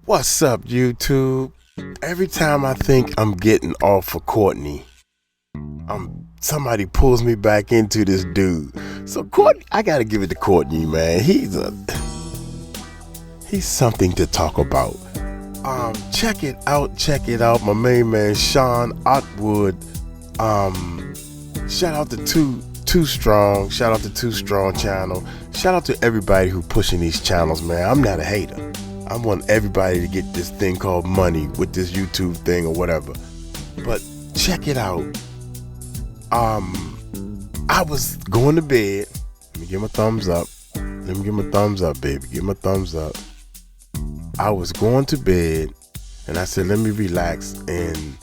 What's up, YouTube? Every time I think I'm getting off for Courtney, somebody pulls me back into this dude. So Courtney, I gotta give it to Courtney, man. He's something to talk about. Check it out. My main man Sean Otwood. Shout out to Too Strong. Shout out to Too Strong channel. Shout out to everybody who pushing these channels, man. I'm not a hater. I want everybody to get this thing called money with this YouTube thing or whatever. But check it out. I was going to bed. Let me give my thumbs up. Let me give my thumbs up, baby. Give my thumbs up. I was going to bed and I said, let me relax. And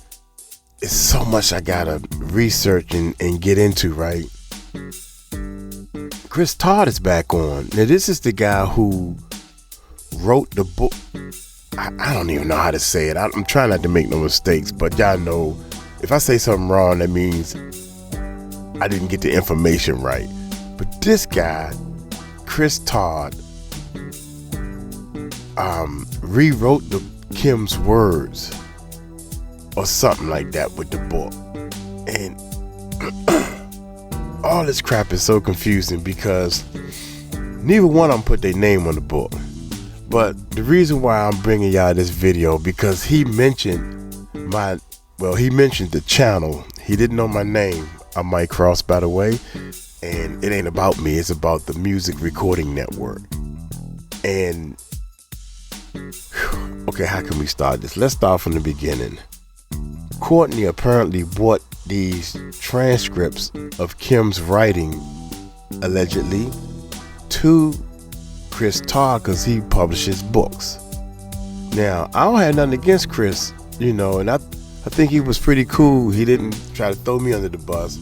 it's so much I gotta research and get into, right? Chris Todd is back on. Now, this is the guy who wrote the book. I don't even know how to say it. I'm trying not to make no mistakes, but y'all know if I say something wrong, that means I didn't get the information right. But this guy, Chris Todd, rewrote Kim's words or something like that with the book. And all this crap is so confusing because neither one of them put their name on the book. But the reason why I'm bringing y'all this video, because he mentioned the channel. He didn't know my name. I'm Mike Cross, by the way. And it ain't about me. It's about the Music Recording Network. And, okay, how can we start this? Let's start from the beginning. Courtney apparently bought these transcripts of Kim's writing, allegedly, to Chris Todd because he publishes books. Now, I don't have nothing against Chris, and I think he was pretty cool. He didn't try to throw me under the bus,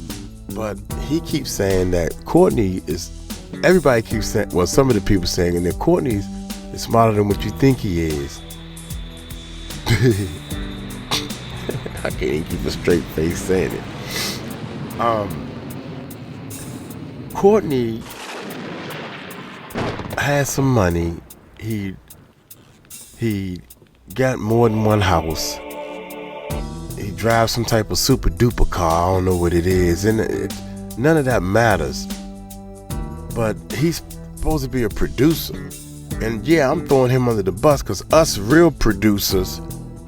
but he keeps saying that Courtney is, everybody keeps saying, well, some of the people saying that Courtney is smarter than what you think he is. I can't even keep a straight face saying it. Courtney has some money. He got more than one house. He drives some type of super duper car. I don't know what it is, and none of that matters. But he's supposed to be a producer, and yeah, I'm throwing him under the bus because us real producers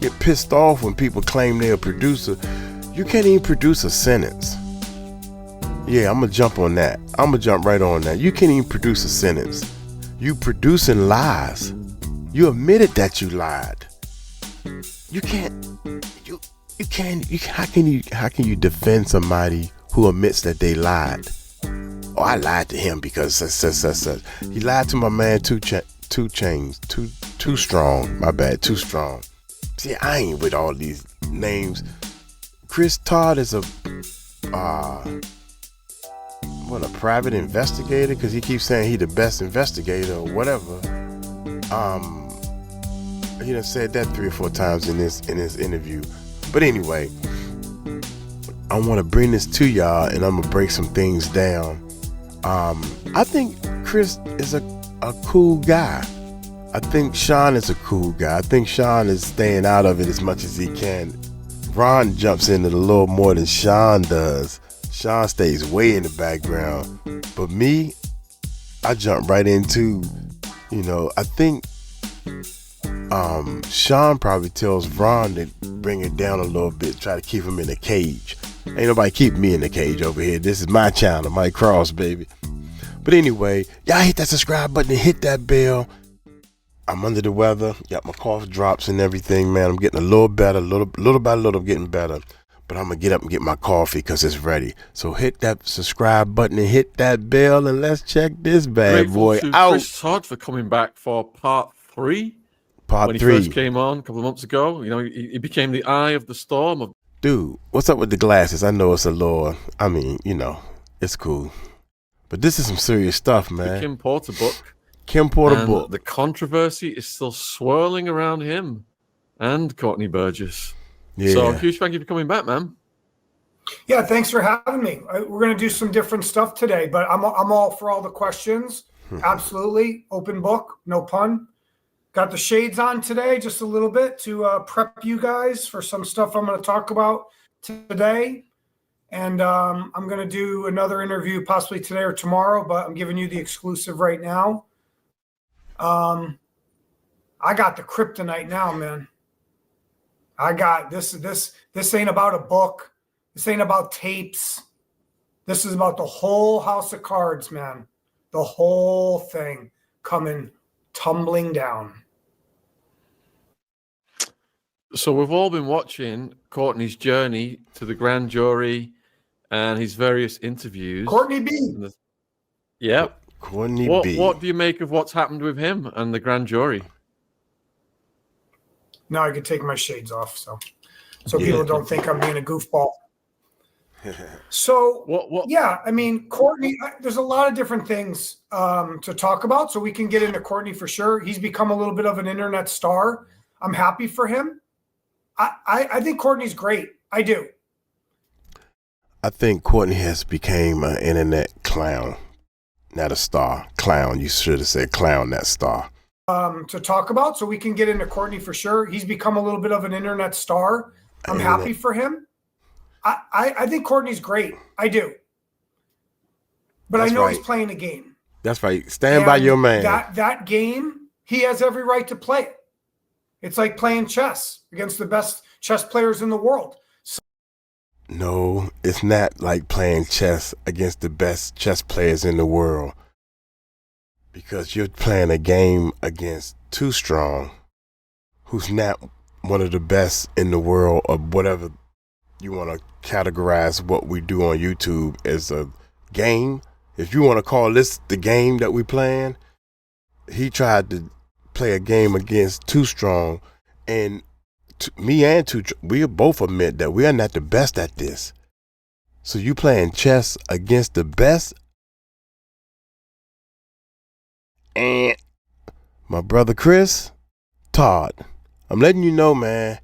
get pissed off when people claim they're a producer. You can't even produce a sentence. Yeah, I'm gonna jump on that. I'm gonna jump right on that. You can't even produce a sentence. You producing lies. You admitted that you lied. How can you defend somebody who admits that they lied? Oh, I lied to him because he lied to my man Too Strong. My bad, Too Strong. See, I ain't with all these names. Chris Todd is a private investigator, because he keeps saying he the best investigator or whatever. He done said that 3 or 4 times in this interview. But anyway, I want to bring this to y'all, and I'm gonna break some things down. I think Chris is a cool guy. I think Sean is a cool guy. I think Sean is staying out of it as much as he can. Ron jumps in it a little more than Sean does. Sean stays way in the background. But me, I jump right into, I think Sean probably tells Ron to bring it down a little bit, try to keep him in a cage. Ain't nobody keeping me in the cage over here. This is my channel, Mike Cross, baby. But anyway, y'all hit that subscribe button and hit that bell. I'm under the weather, got my cough drops and everything, man. I'm getting a little better, little by little, I'm getting better. But I'm gonna get up and get my coffee because it's ready. So hit that subscribe button and hit that bell, and let's check this bad boy out. Chris Todd for coming back for part 3. When he first came on a couple of months ago, he became the eye of the storm. Dude, what's up with the glasses? I know it's a lore. I mean, it's cool. But this is some serious stuff, man. The 𝗗𝗢𝗡 book. 𝗗𝗢𝗡𝗡 book. The controversy is still swirling around him and Courtney Burgess. Yeah. So huge thank you for coming back, man. Yeah, thanks for having me. We're going to do some different stuff today, but I'm all for all the questions. Absolutely. Open book, no pun. Got the shades on today just a little bit to prep you guys for some stuff I'm going to talk about today. And I'm going to do another interview possibly today or tomorrow, but I'm giving you the exclusive right now. I got the kryptonite now, man. I got this ain't about a book. This ain't about tapes. This is about the whole house of cards, man. The whole thing coming tumbling down. So we've all been watching Courtney's journey to the grand jury and his various interviews. Courtney B. Yep. Courtney B. What do you make of what's happened with him and the grand jury? Now I can take my shades off, so people don't think I'm being a goofball. So What? Yeah, I mean, Courtney, there's a lot of different things to talk about, so we can get into Courtney for sure. He's become a little bit of an internet star. I'm happy for him. I think Courtney's great. I do. I think Courtney has become an internet clown, not a star. Clown. You should have said clown, not star. To talk about, so we can get into Courtney for sure. He's become a little bit of an internet star. I'm happy for him. I think Courtney's great. I do. But That's I know right. he's playing a game. That's right. Stand by your man. That game, he has every right to play it. It's like playing chess against the best chess players in the world. No, it's not like playing chess against the best chess players in the world. Because you're playing a game against Too Strong, who's not one of the best in the world, or whatever you want to categorize what we do on YouTube as a game. If you want to call this the game that we playing, he tried to play a game against Too Strong, and me and we both admit that we are not the best at this. So you playing chess against the best? And my brother Chris, Todd, I'm letting you know, man,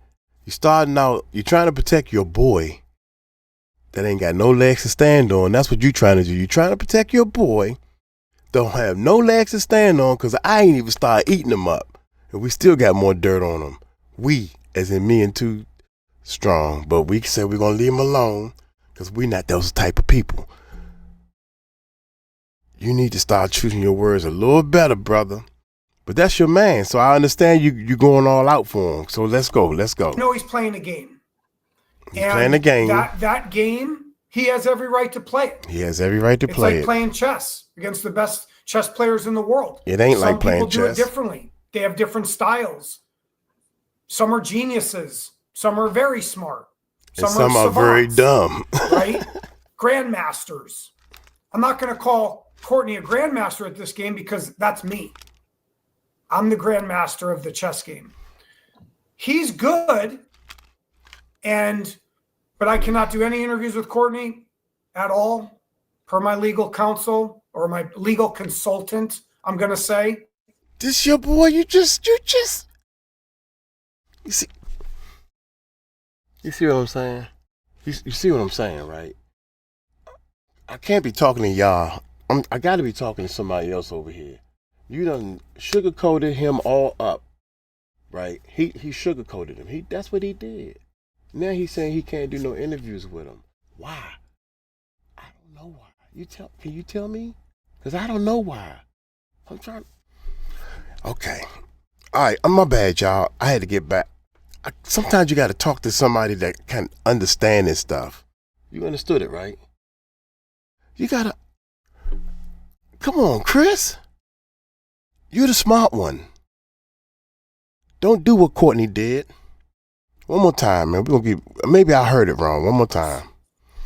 you're starting out, you're trying to protect your boy that ain't got no legs to stand on. That's what you're trying to do. You're trying to protect your boy, don't have no legs to stand on, because I ain't even started eating them up. And we still got more dirt on them. We, as in me and Too Strong, but we said we're going to leave him alone because we not those type of people. You need to start choosing your words a little better, brother. But that's your man, so I understand you going all out for him. So let's go. No, he's playing a game. He's playing a game. That game, he has every right to play it. He has every right to play it. It's like playing chess against the best chess players in the world. It ain't like playing chess. Some people do it differently. They have different styles. Some are geniuses. Some are very smart. Some are very dumb. Right? Grandmasters. I'm not going to call Courtney a grandmaster at this game because that's me. I'm the grandmaster of the chess game. He's good, but I cannot do any interviews with Courtney at all, per my legal counsel or my legal consultant, I'm going to say. This your boy, you see what I'm saying? You see what I'm saying, right? I can't be talking to y'all. I got to be talking to somebody else over here. You done sugarcoated him all up, right? He sugarcoated him. That's what he did. Now he's saying he can't do no interviews with him. Why? I don't know why. Can you tell me? Because I don't know why. I'm trying. Okay. All right. My bad, y'all. I had to get back. Sometimes you got to talk to somebody that can understand this stuff. You understood it, right? You got to. Come on, Chris. You're the smart one. Don't do what Courtney did. One more time, man. Maybe I heard it wrong. One more time.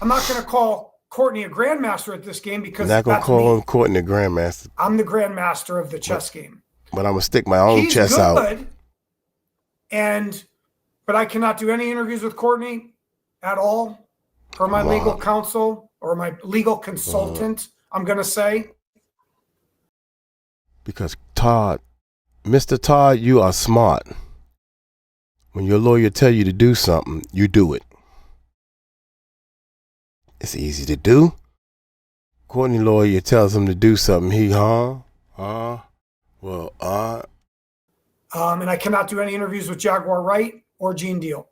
I'm not going to call Courtney a grandmaster at this game because I'm not going to call Courtney a grandmaster. I'm the grandmaster of the chess game. But I'm going to stick my own chess out. He's good, but I cannot do any interviews with Courtney at all, per my legal counsel or my legal consultant, I'm going to say. Because Mr. Todd, you are smart. When your lawyer tell you to do something, you do it. It's easy to do. Courtney lawyer tells him to do something. And I cannot do any interviews with Jaguar Wright or Gene Deal.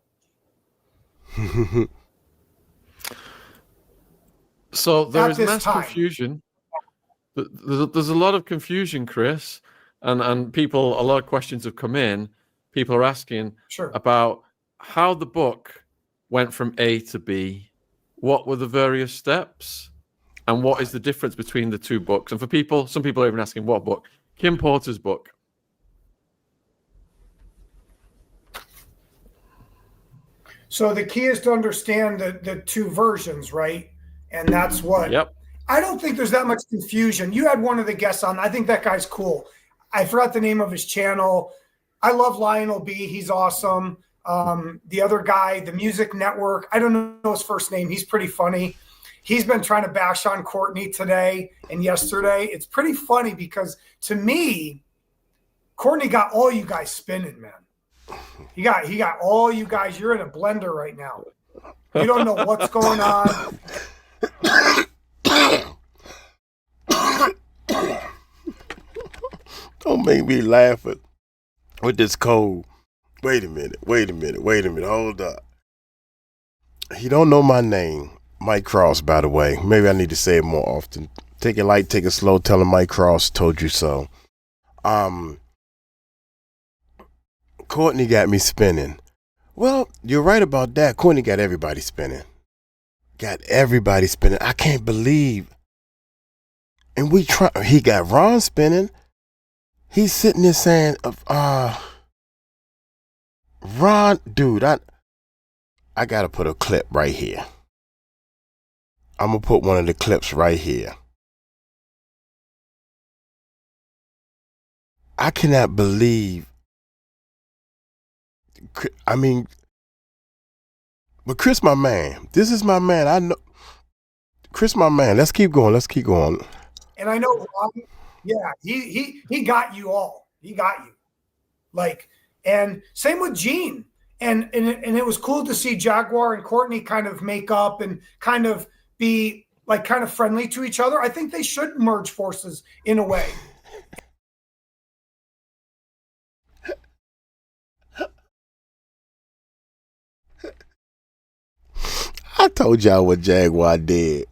So there At is this mass time. confusion. There's a lot of confusion, Chris, and people. A lot of questions have come in. People are asking Sure. about how the book went from A to B. What were the various steps, and what is the difference between the two books? And for people, some people are even asking what book. Kim Porter's book. So the key is to understand the two versions, right? And that's what. Yep. I don't think there's that much confusion. You had one of the guests on. I think that guy's cool. I forgot the name of his channel. I love Lionel B. He's awesome. The other guy, the Music Network, I don't know his first name. He's pretty funny. He's been trying to bash on Courtney today and yesterday. It's pretty funny because to me, Courtney got all you guys spinning, man. He got all you guys. You're in a blender right now. You don't know what's going on. Don't make me laugh with this cold. Wait a minute. Hold up. He don't know my name. Mike Cross, by the way. Maybe I need to say it more often. Take it light, take it slow. Tell him Mike Cross told you so. Courtney got me spinning. Well, you're right about that. Courtney got everybody spinning. I can't believe. And he got Ron spinning. He's sitting there saying, Ron, dude, I got to put a clip right here. I'm going to put one of the clips right here. I cannot believe. I mean, but Chris, my man, this is my man. I know. Chris, my man, let's keep going. And I know Ron, yeah, he got you all. He got you. Like, and same with Gene. And it was cool to see Jaguar and Courtney kind of make up and kind of be like kind of friendly to each other. I think they should merge forces in a way. I told y'all what Jaguar did.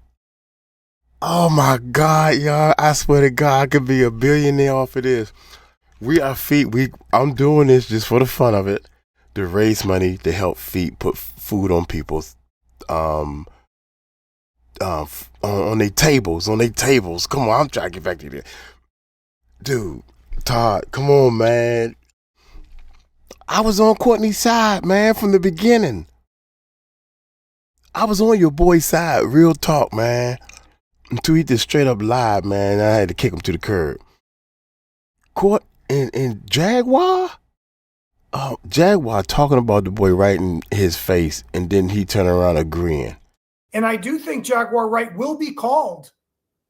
Oh my God, y'all. I swear to God, I could be a billionaire off of this. I'm doing this just for the fun of it, to raise money to help put food on people's on their tables. Come on, I'm trying to get back to this. Dude, Todd, come on, man. I was on Courtney's side, man, from the beginning. I was on your boy's side, real talk, man. Until he just straight up lied, man. I had to kick him to the curb. Court and Jaguar? Jaguar talking about the boy right in his face, and then he turn around agreeing. And I do think Jaguar Wright will be called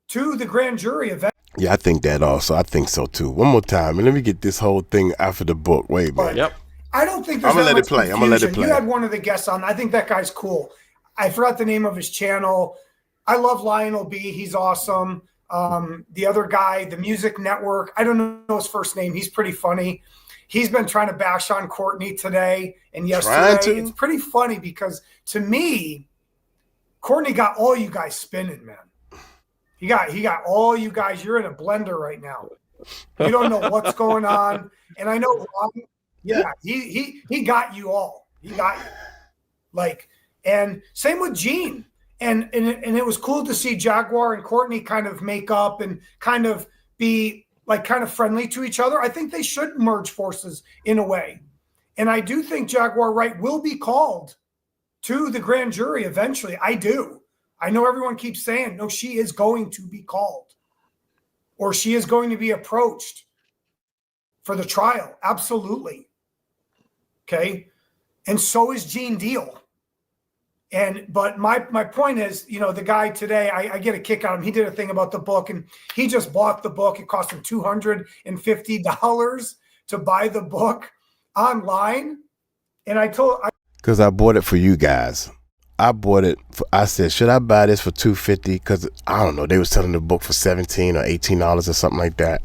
to the grand jury event. Yeah, I think that also. I think so too. One more time, and let me get this whole thing after the book. Wait, man. Yep. I don't think there's I'm gonna that let much it play. confusion. I'm gonna let it play. You had one of the guests on. I think that guy's cool. I forgot the name of his channel. I love Lionel B. He's awesome. The other guy, the Music Network, I don't know his first name. He's pretty funny. He's been trying to bash on Courtney today and yesterday. It's pretty funny because to me, Courtney got all you guys spinning, man. He got all you guys. You're in a blender right now. You don't know what's going on. And I know Ron, yeah, he got you all. He got you. Like, and same with Gene. And it was cool to see Jaguar and Courtney kind of make up and kind of be like kind of friendly to each other. I think they should merge forces in a way. And I do think Jaguar Wright will be called to the grand jury eventually. I do. I know everyone keeps saying, no, she is going to be called or she is going to be approached for the trial. Absolutely. Okay. And so is Gene Deal. But my point is, you know, the guy today, I get a kick out of him. He did a thing about the book and he just bought the book. It cost him $250 to buy the book online. And because I bought it for you guys. I said, should I buy this for $250? Because I don't know, they was selling the book for $17 or $18 or something like that.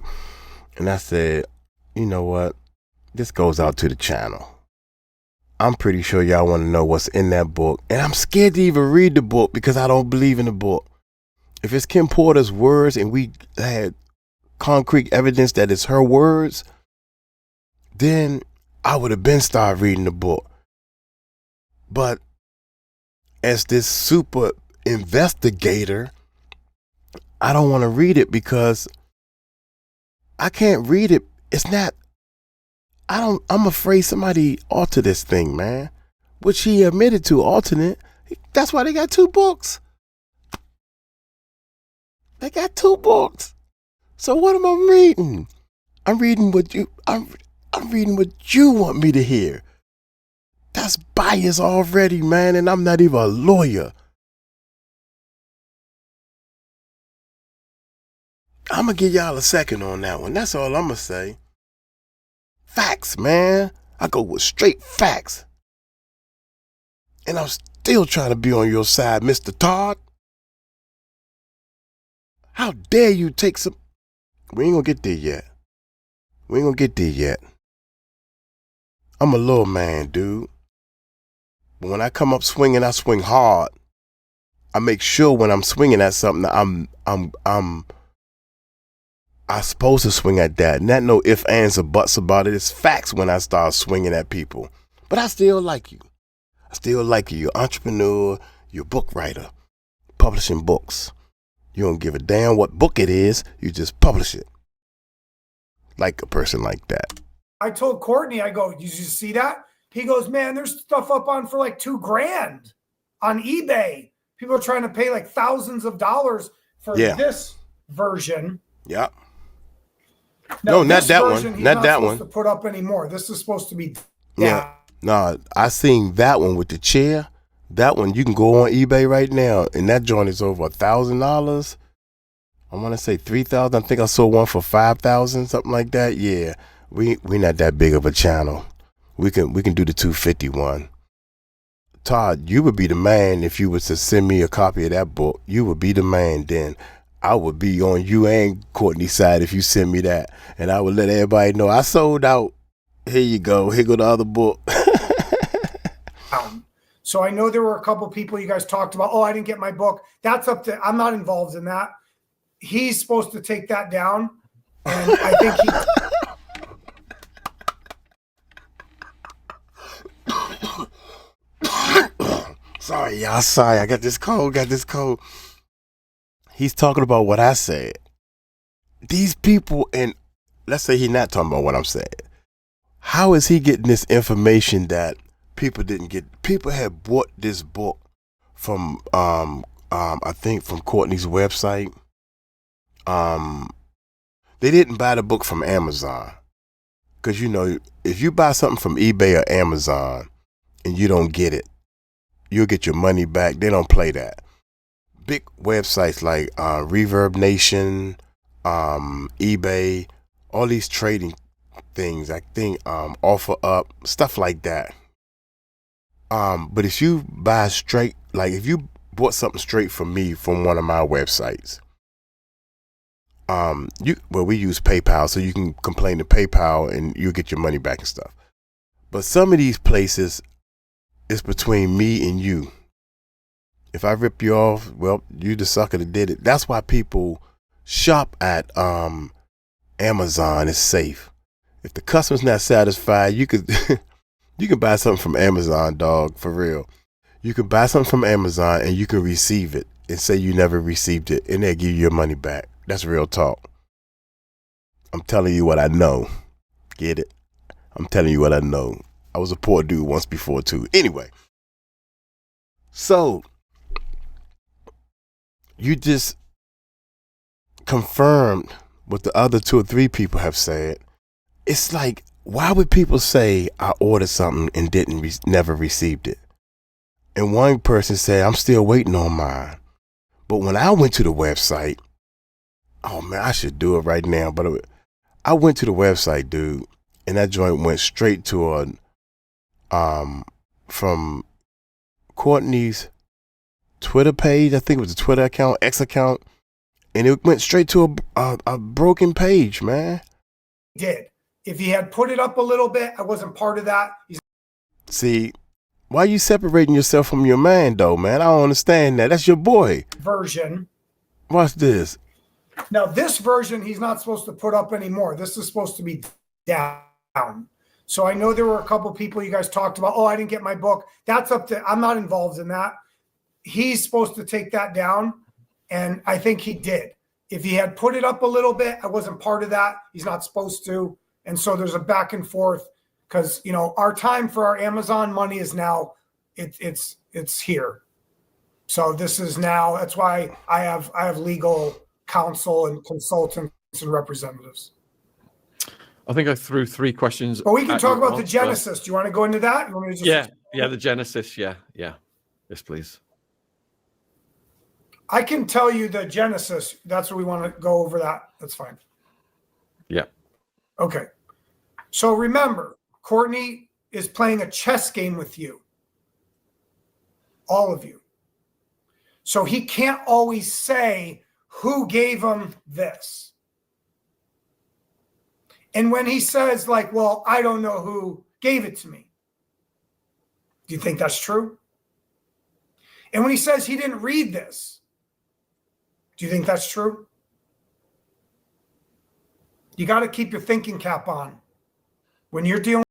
And I said, you know what? this goes out to the channel. I'm pretty sure y'all want to know what's in that book. And I'm scared to even read the book because I don't believe in the book. If it's Kim Porter's words and we had concrete evidence that it's her words, then I would have been started reading the book. But as this super investigator, I don't want to read it because I can't read it. It's not, I'm afraid somebody alter this thing, man. Which he admitted to altering it. That's why they got 2 books. They got 2 books. So what am I reading? I'm reading what you want me to hear. That's bias already, man, and I'm not even a lawyer. I'm gonna give y'all a second on that one. That's all I'm gonna say. Facts, man. I go with straight facts. And I'm still trying to be on your side, Mr. Todd. How dare you take some... We ain't gonna get there yet. I'm a little man, dude. But when I come up swinging, I swing hard. I make sure when I'm swinging at something, I'm supposed to swing at that. Not no ifs, ands, or buts about it. It's facts when I start swinging at people. But I still like you. You're an entrepreneur. You're a book writer. Publishing books. You don't give a damn what book it is. You just publish it. Like a person like that. I told Courtney, I go, did you see that? He goes, man, there's stuff up on for like $2,000 on eBay. People are trying to pay like thousands of dollars for this version. Yeah. No, not that one. Not that one. To put up anymore. This is supposed to be. Yeah. No, I seen that one with the chair. That one you can go on eBay right now, and that joint is over $1,000. I want to say 3,000. I think I saw one for 5,000, something like that. Yeah, we not that big of a channel. We can do the 251. Todd, you would be the man if you was to send me a copy of that book. You would be the man then. I would be on you and Courtney's side if you send me that. And I would let everybody know I sold out. Here you go. Here go the other book. So I know there were a couple people you guys talked about. Oh, I didn't get my book. That's up to, I'm not involved in that. He's supposed to take that down. And I think Sorry, y'all. Sorry. I got this cold. He's talking about what I said. These people, and let's say he's not talking about what I'm saying. How is he getting this information that people didn't get? People had bought this book from, I think from Courtney's website. They didn't buy the book from Amazon. Because, you know, if you buy something from eBay or Amazon and you don't get it, you'll get your money back. They don't play that. Big websites like Reverb Nation, eBay, all these trading things, I think Offer Up, stuff like that. But if you buy straight, like if you bought something straight from me from one of my websites, we use PayPal, so you can complain to PayPal and you'll get your money back and stuff. But some of these places, it's between me and you. If I rip you off, well, you the sucker that did it. That's why people shop at Amazon. It's safe. If the customer's not satisfied, you could you can buy something from Amazon, dog, for real. You can buy something from Amazon and you can receive it and say you never received it, and they'll give you your money back. That's real talk. I'm telling you what I know. Get it? I'm telling you what I know. I was a poor dude once before too. Anyway, so you just confirmed what the other 2 or 3 people have said. It's like, why would people say I ordered something and never received it? And one person said, I'm still waiting on mine. But when I went to the website, oh man, I should do it right now. But I went to the website, dude, and that joint went straight to from Courtney's Twitter page. I think it was a Twitter account, X account, and it went straight to a broken page, man. did. If he had put it up a little bit, I wasn't part of that. See, why you separating yourself from your man, though, man? I don't understand that. That's your boy. Version. Watch this. Now, this version, he's not supposed to put up anymore. This is supposed to be down. So I know there were a couple people you guys talked about, oh, I didn't get my book. That's up to, I'm not involved in that. He's supposed to take that down, and I think he did. If he had put it up a little bit, I wasn't part of that. He's not supposed to. And so there's a back and forth because, you know, our time for our Amazon money is now, it's here. So this is now, that's why I have legal counsel and consultants and representatives. I think I threw 3 questions. But we can talk about the genesis. Do you want to go into that? You want me to just yeah, the genesis. Yeah. Yes, please. I can tell you the genesis. That's what we want to go over that. That's fine. Yeah. Okay. So remember, Courtney is playing a chess game with you. All of you. So he can't always say who gave him this. And when he says, like, well, I don't know who gave it to me. Do you think that's true? And when he says he didn't read this, do you think that's true? You got to keep your thinking cap on. When you're dealing.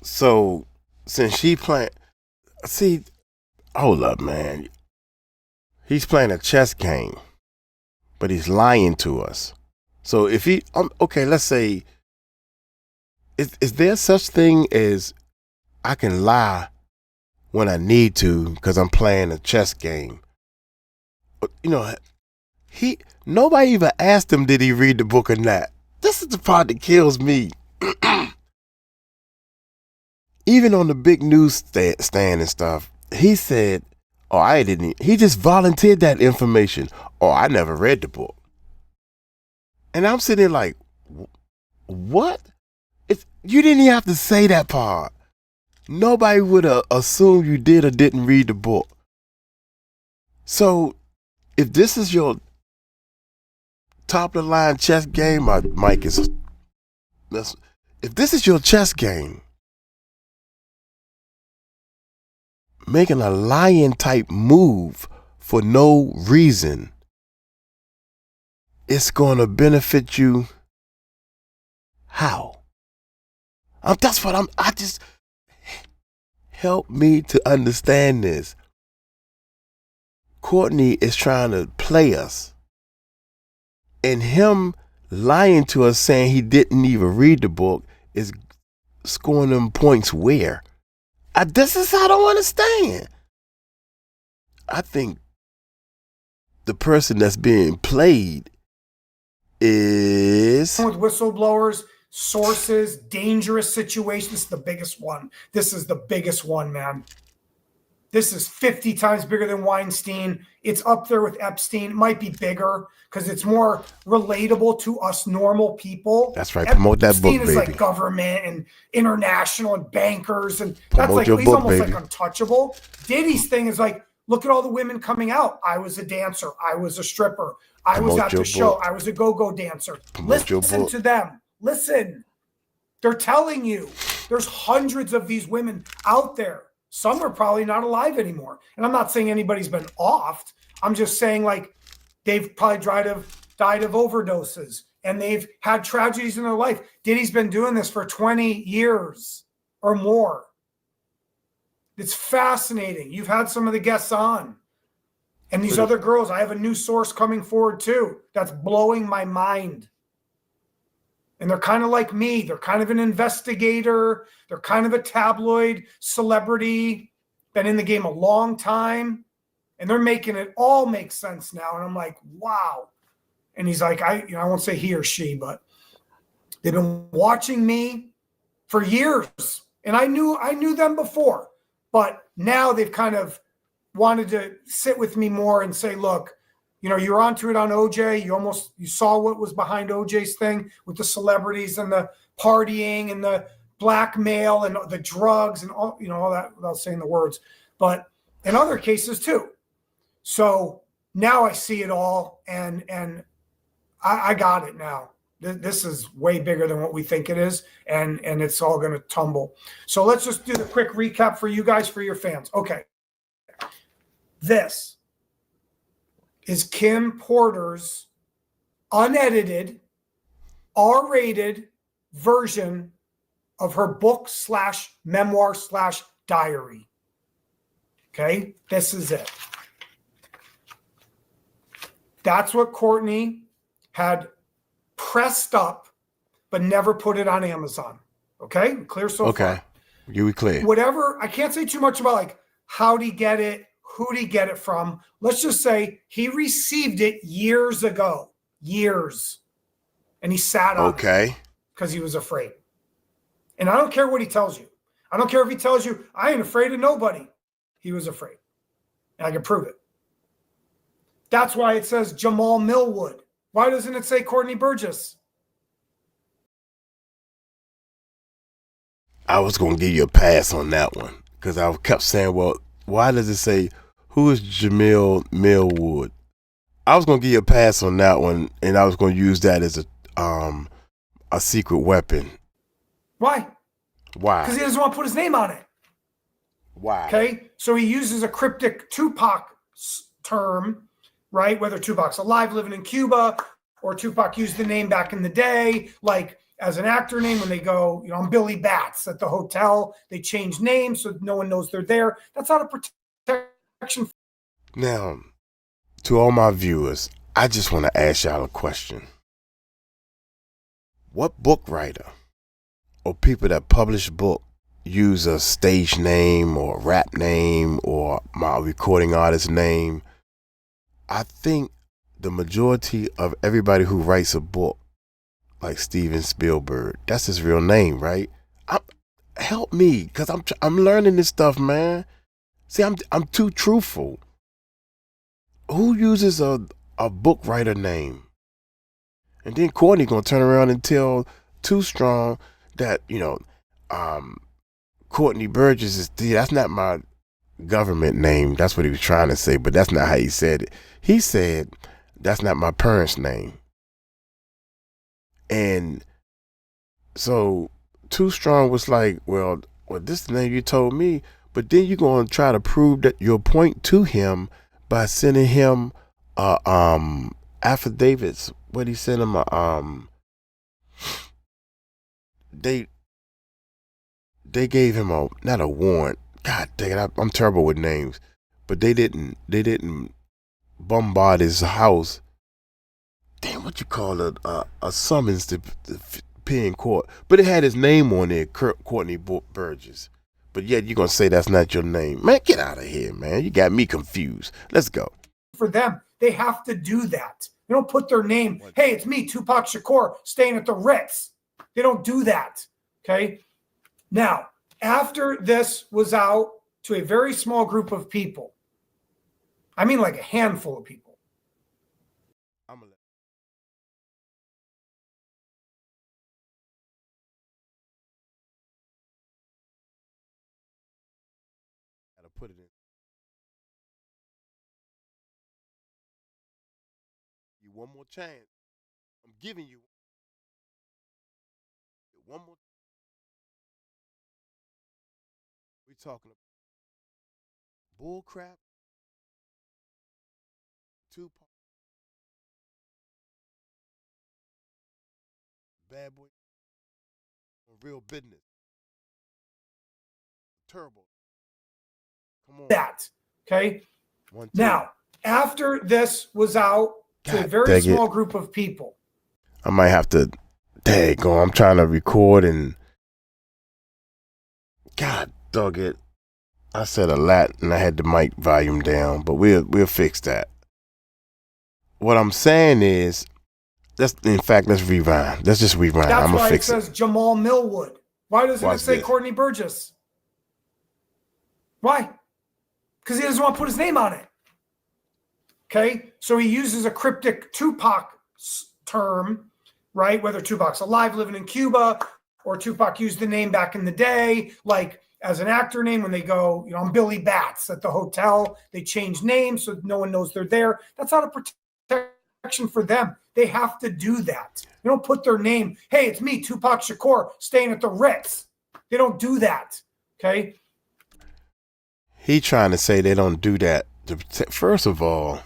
So, since she playing, see, hold up, man. He's playing a chess game, but he's lying to us. So if he, okay, let's say, is there such thing as I can lie when I need to because I'm playing a chess game? You know, nobody even asked him, did he read the book or not? This is the part that kills me. Even on the big news stand and stuff, he said, oh, I didn't. He just volunteered that information. Oh, I never read the book. And I'm sitting there like, what? You didn't even have to say that part. Nobody would assume you did or didn't read the book. So if this is your top of the line chess game, my mic is, if this is your chess game, making a lion type move for no reason, it's going to benefit you. How? That's what I just, help me to understand this. Courtney is trying to play us, and him lying to us saying he didn't even read the book is scoring them points where? This is I don't understand. I think the person that's being played is with whistleblowers, sources, dangerous situations. This is the biggest one. This is the biggest one, man. This is 50 times bigger than Weinstein. It's up there with Epstein. It might be bigger because it's more relatable to us normal people. That's right. Promote that book, baby. Epstein is like government and international and bankers, and Promote that's like your he's book, almost baby. like untouchable. Diddy's thing is like, look at all the women coming out. I was a dancer. I was a stripper. I was at the show. I was a go-go dancer. Listen to them. Listen. They're telling you there's hundreds of these women out there. Some are probably not alive anymore. And I'm not saying anybody's been offed. I'm just saying like they've probably died of overdoses and they've had tragedies in their life. Diddy's been doing this for 20 years or more. It's fascinating. You've had some of the guests on. And these other girls, I have a new source coming forward too. That's blowing my mind. And they're kind of like me. They're kind of an investigator. They're kind of a tabloid celebrity. Been in the game a long time. And they're making it all make sense now. And I'm like, wow. And he's like, I won't say he or she, but they've been watching me for years. And I knew them before. But now they've kind of wanted to sit with me more and say, look, you know, you're onto it on OJ. You saw what was behind OJ's thing with the celebrities and the partying and the blackmail and the drugs and all, you know, all that without saying the words, but in other cases too. So now I see it all. And I got it now. This is way bigger than what we think it is, and it's all going to tumble. So let's just do the quick recap for you guys, for your fans. Okay. This is Kim Porter's unedited, R-rated version of her book / memoir / diary. Okay, this is it. That's what Courtney had pressed up, but never put it on Amazon. Okay, clear so far. Okay, you clear. Whatever, I can't say too much about like how'd he get it, who'd he get it from. Let's just say he received it years ago, and he sat on it because he was afraid. And I don't care what he tells you. I don't care if he tells you, I ain't afraid of nobody. He was afraid. And I can prove it. That's why it says Jamal Millwood. Why doesn't it say Courtney Burgess? I was going to give you a pass on that one because I kept saying, well, why does it say, who is Jamal Millwood? I was going to give you a pass on that one, and I was going to use that as a secret weapon. Why? Why? Because he doesn't want to put his name on it. Why? Okay, so he uses a cryptic Tupac term, right? Whether Tupac's alive, living in Cuba, or Tupac used the name back in the day, like as an actor name when they go, you know, I'm Billy Bats at the hotel. They change names so no one knows they're there. That's not a protection. Now, to all my viewers, I just want to ask y'all a question. What book writer or people that publish book use a stage name or a rap name or my recording artist name? I think the majority of everybody who writes a book, like Steven Spielberg, that's his real name, right? Help me, because I'm learning this stuff, man. See, I'm too truthful. Who uses a book writer name? And then Courtney gonna turn around and tell Too Strong that, you know, Courtney Burgess is, that's not my government name. That's what he was trying to say, but that's not how he said it. He said, that's not my parents' name. And so Too Strong was like, well, this is the name you told me, but then you're going to try to prove that your point to him by sending him affidavits. What he sent him, they gave him not a warrant. God dang it, I'm terrible with names, but they didn't bombard his house. Damn, what you call it? A summons to appear in court, but it had his name on there, Courtney Burgess. But yet you're gonna say that's not your name, man? Get out of here, man! You got me confused. Let's go. For them, they have to do that. They don't put their name. Hey, it's me, Tupac Shakur, staying at the Ritz. They don't do that. Okay. Now, after this was out to a very small group of people, I mean like a handful of people. I'm gonna gotta put it in. You one more chance. I'm giving you one more. We talking about bull crap. Tupac, bad boy, real business. Terrible. Come on. That. Okay. 1, 2. Now, after this was out to a very small group of people. I might have to daggone. I'm trying to record and God dog it. I said a lot and I had the mic volume down, but we'll fix that. What I'm saying is, let's rewind. Let's just rewind. That's I'm gonna why fix it says Jamal Millwood. Why doesn't it say this. Courtney Burgess? Why? Because he doesn't want to put his name on it. Okay, so he uses a cryptic Tupac term, right? Whether Tupac's alive, living in Cuba, or Tupac used the name back in the day, like as an actor name when they go, you know, I'm Billy Bats at the hotel. They change names so no one knows they're there. That's not a protection for them. They have to do that. They don't put their name, hey, it's me, Tupac Shakur, staying at the Ritz. They don't do that, okay? He trying to say they don't do that. First of all,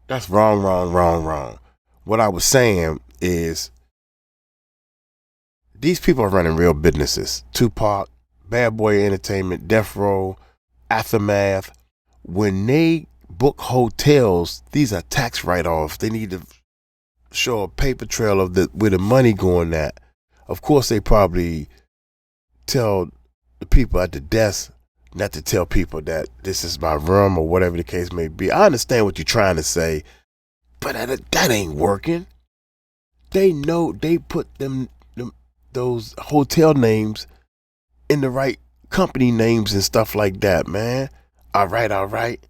that's wrong, wrong, wrong, wrong. What I was saying is these people are running real businesses. Tupac, Bad Boy Entertainment, Death Row, Aftermath. When they book hotels, these are tax write-offs. They need to show a paper trail of where the money going at. Of course, they probably tell the people at the desk not to tell people that this is my room or whatever the case may be. I understand what you're trying to say, but that ain't working. They know they put those hotel names in the right company names and stuff like that, man. All right.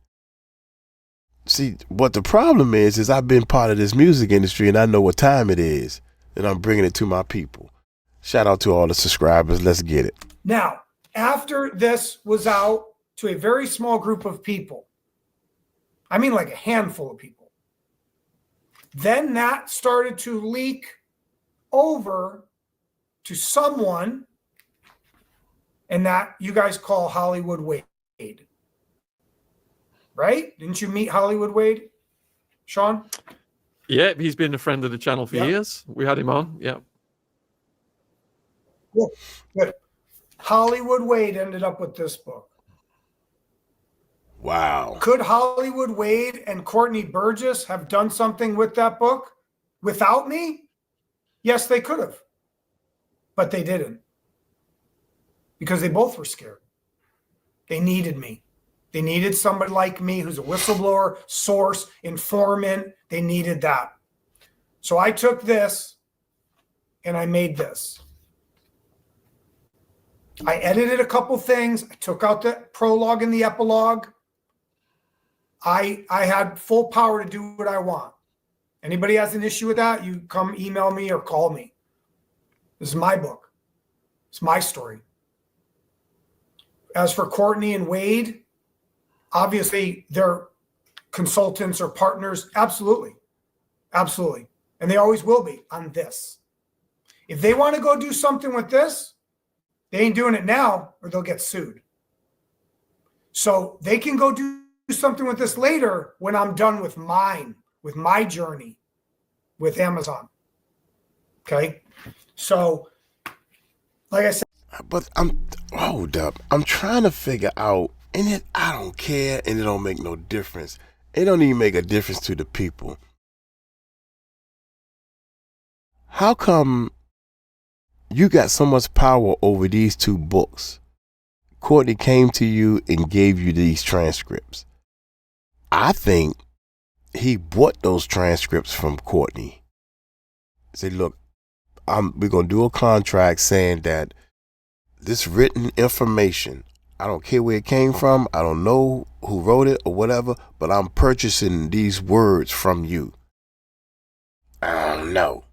See, what the problem is I've been part of this music industry and I know what time it is, and I'm bringing it to my people. Shout out to all the subscribers. Let's get it. Now, after this was out to a very small group of people, I mean like a handful of people, then that started to leak over to someone, and that you guys call Hollywood Wade. Right? Didn't you meet Hollywood Wade, Sean? Yeah, he's been a friend of the channel for years. We had him on. Yeah. Good. Hollywood Wade ended up with this book. Wow. Could Hollywood Wade and Courtney Burgess have done something with that book without me? Yes, they could have. But they didn't. Because they both were scared. They needed me. They needed somebody like me who's a whistleblower, source, informant. They needed that. So I took this and I made this. I edited a couple things. I took out the prologue and the epilogue. I had full power to do what I want. Anybody has an issue with that, you come email me or call me. This is my book. It's my story. As for Courtney and Wade, obviously they're consultants or partners. Absolutely. Absolutely. And they always will be on this. If they want to go do something with this, they ain't doing it now or they'll get sued. So they can go do something with this later when I'm done with mine, with my journey with Amazon. Okay. So, like I said, but hold up. I'm trying to figure out, and I don't care, and it don't make no difference. It don't even make a difference to the people. How come you got so much power over these two books? Courtney came to you and gave you these transcripts. I think he bought those transcripts from Courtney. Say, look, we're going to do a contract saying that this written information, I don't care where it came from, I don't know who wrote it or whatever, but I'm purchasing these words from you. I don't know.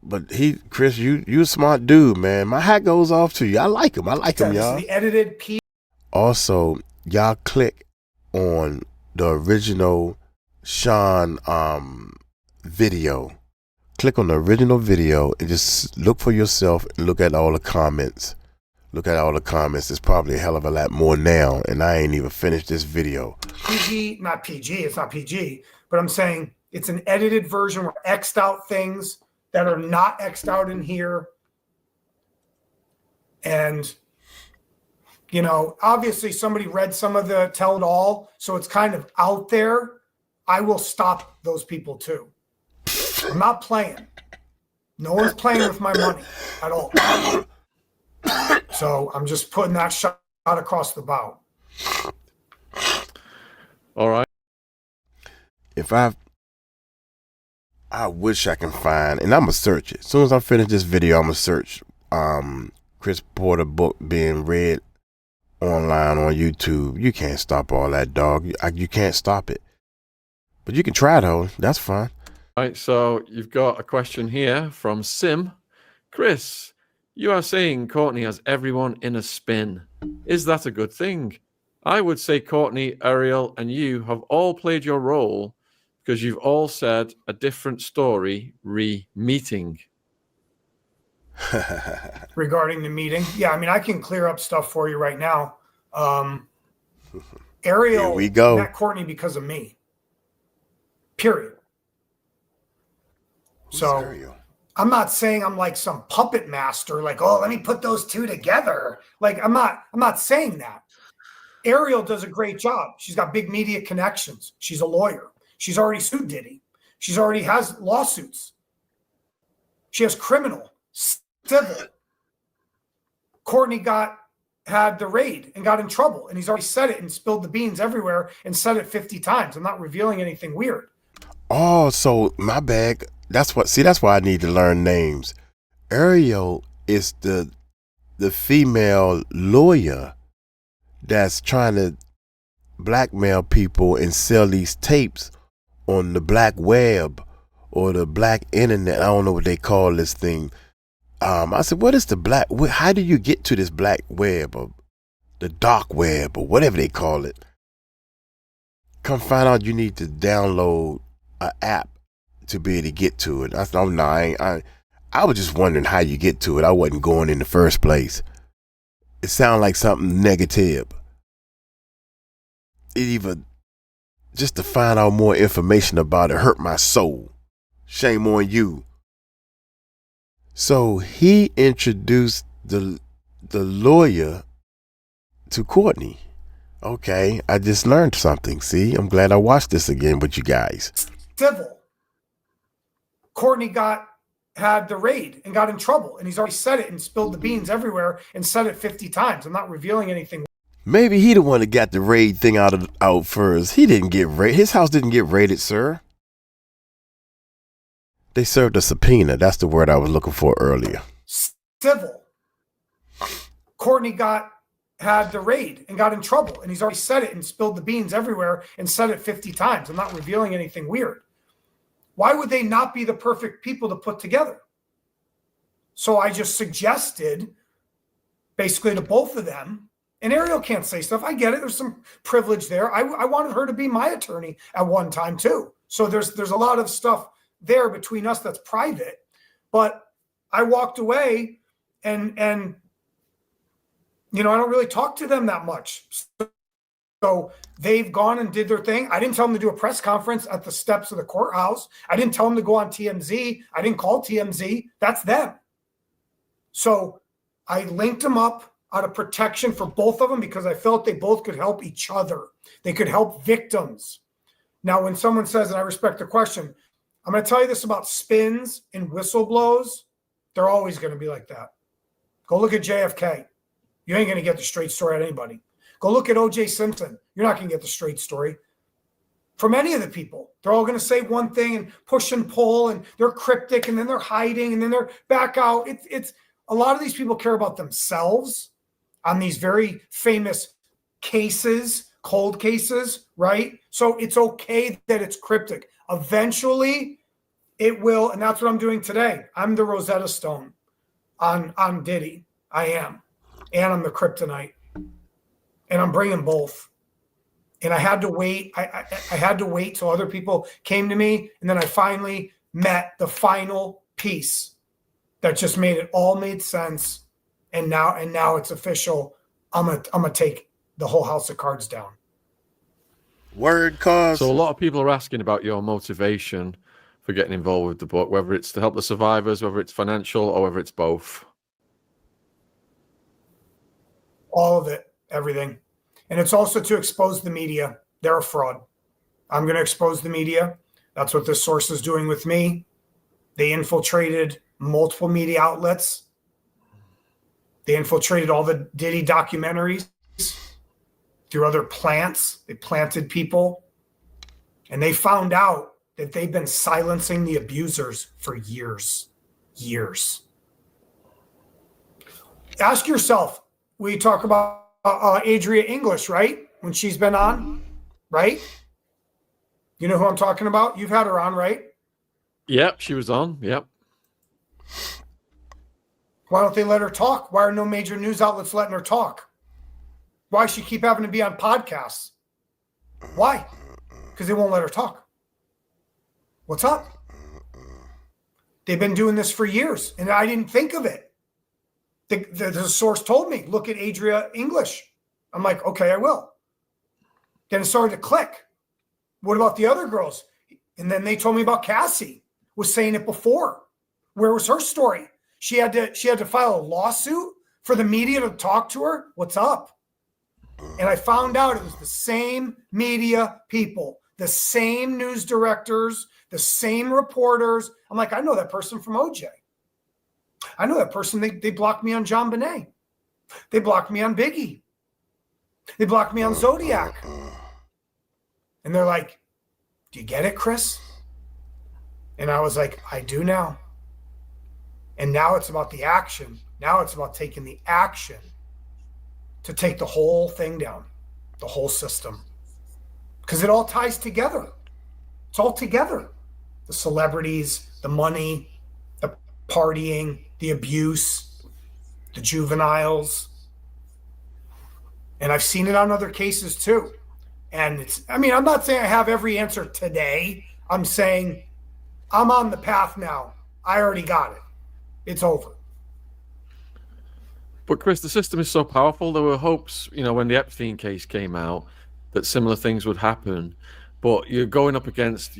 But Chris, you a smart dude, man. My hat goes off to you. I like him. Y'all. The edited piece. Also, y'all click on the original Sean video. Click on the original video and just look for yourself and look at all the comments. There's probably a hell of a lot more now, and I ain't even finished this video. PG, not PG. It's not PG, but I'm saying it's an edited version where X'd out things that are not X'd out in here. And, you know, obviously somebody read some of the Tell It All, so it's kind of out there. I will stop those people too. I'm not playing. No one's playing with my money at all. So I'm just putting that shot across the bow. All right. I wish I can find, and I'm going to search it. As soon as I finish this video, I'm going to search Chris Porter book being read online on YouTube. You can't stop all that, dog. You can't stop it. But you can try, though. That's fine. All right, so you've got a question here from Sim. Chris, you are saying Courtney has everyone in a spin. Is that a good thing? I would say Courtney, Ariel, and you have all played your role because you've all said a different story re-meeting. Regarding the meeting. Yeah, I mean, I can clear up stuff for you right now. Ariel Here we go. met Courtney because of me. Period. Who's So Ariel? I'm not saying I'm like some puppet master, like, oh, let me put those two together. Like, I'm not saying that. Ariel does a great job. She's got big media connections. She's a lawyer. She's already sued Diddy. She's already has lawsuits. She has criminal, civil. Courtney had the raid and got in trouble, and he's already said it and spilled the beans everywhere and said it 50 times. I'm not revealing anything weird. Oh, so my bad. That's why I need to learn names. Ariel is the female lawyer that's trying to blackmail people and sell these tapes on the black web or the black internet. I don't know what they call this thing. I said, what is the black? How do you get to this black web or the dark web or whatever they call it? Come find out you need to download an app to be able to get to it. I said, oh, no, I was just wondering how you get to it. I wasn't going in the first place. It sounded like something negative. It even, just to find out more information about it, hurt my soul. Shame on you. So he introduced the lawyer to Courtney. Okay, I just learned something. See, I'm glad I watched this again with you guys. Civil. Courtney had the raid and got in trouble, and he's already said it and spilled the beans everywhere and said it 50 times. I'm not revealing anything. Maybe he the one that got the raid thing out first. He didn't get raided. His house didn't get raided, sir. They served a subpoena. That's the word I was looking for earlier. Civil. Courtney had the raid and got in trouble, and he's already said it and spilled the beans everywhere and said it 50 times. I'm not revealing anything weird. Why would they not be the perfect people to put together? So I just suggested basically to both of them, and Ariel can't say stuff. I get it. There's some privilege there. I wanted her to be my attorney at one time too. So there's a lot of stuff there between us that's private. But I walked away and you know, I don't really talk to them that much. So they've gone and did their thing. I didn't tell them to do a press conference at the steps of the courthouse. I didn't tell them to go on TMZ. I didn't call TMZ. That's them. So I linked them up out of protection for both of them because I felt they both could help each other. They could help victims. Now, when someone says, and I respect the question, I'm going to tell you this about spins and whistleblows. They're always going to be like that. Go look at JFK. You ain't going to get the straight story out of anybody. Go look at O.J. Simpson. You're not going to get the straight story. From any of the people, they're all going to say one thing and push and pull, and they're cryptic, and then they're hiding, and then they're back out. It's a lot of these people care about themselves on these very famous cases, cold cases, right? So it's okay that it's cryptic. Eventually, it will, and that's what I'm doing today. I'm the Rosetta Stone on Diddy. I am. And I'm the kryptonite. And I'm bringing both. And I had to wait. I had to wait till other people came to me. And then I finally met the final piece that just made sense. And now it's official. I'm gonna take the whole house of cards down. Word, cause. So a lot of people are asking about your motivation for getting involved with the book, whether it's to help the survivors, whether it's financial, or whether it's both. All of it, everything. And it's also to expose the media. They're a fraud. I'm going to expose the media. That's what this source is doing with me. They infiltrated multiple media outlets. They infiltrated all the Diddy documentaries through other plants. They planted people. And they found out that they've been silencing the abusers for years. Years. Ask yourself, we talk about Adria English, right? When she's been on, right? You know who I'm talking about? You've had her on, right? Yep, she was on. Yep. Why don't they let her talk? Why are no major news outlets letting her talk? Why she keep having to be on podcasts? Why? Because they won't let her talk. What's up? They've been doing this for years, and I didn't think of it. The source told me, look at Adria English. I'm like, okay, I will. Then it started to click. What about the other girls? And then they told me about Cassie was saying it before. Where was her story? She had to file a lawsuit for the media to talk to her. What's up? And I found out it was the same media people, the same news directors, the same reporters. I'm like, I know that person from OJ. I know that person. They blocked me on JonBenet. They blocked me on Biggie. They blocked me on Zodiac. And they're like, do you get it, Chris? And I was like, I do now. And now it's about the action. Now it's about taking the action to take the whole thing down, the whole system. Because it all ties together. It's all together. The celebrities, the money, the partying, the abuse, the juveniles. And I've seen it on other cases too. And I'm not saying I have every answer today. I'm saying I'm on the path now. I already got it. It's over. But Chris, the system is so powerful. There were hopes, when the Epstein case came out, that similar things would happen. But you're going up against,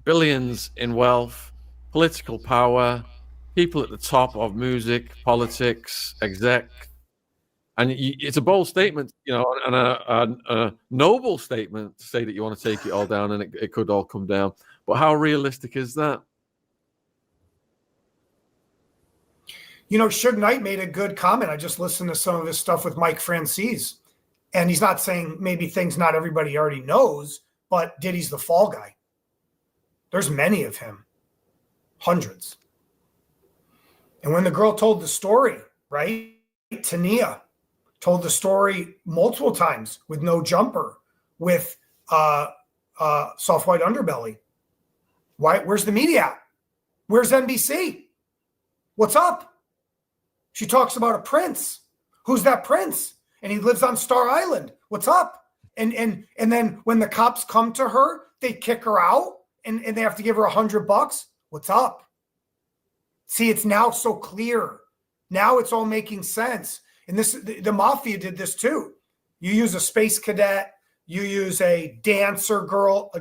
billions in wealth, political power, people at the top of music, politics, exec. And it's a bold statement, and a noble statement to say that you want to take it all down, and it could all come down. But how realistic is that? Suge Knight made a good comment. I just listened to some of his stuff with Mike Francis, and he's not saying maybe things not everybody already knows, but Diddy's the fall guy. There's many of him, hundreds. And when the girl told the story, right, Tania told the story multiple times with no jumper, with soft white underbelly. Why? Where's the media at? Where's NBC? What's up? She talks about a prince. Who's that prince? And he lives on Star Island. What's up? And then when the cops come to her, they kick her out and they have to give her $100. What's up? See, it's now so clear. Now it's all making sense. And the mafia did this too. You use a space cadet, you use a dancer girl,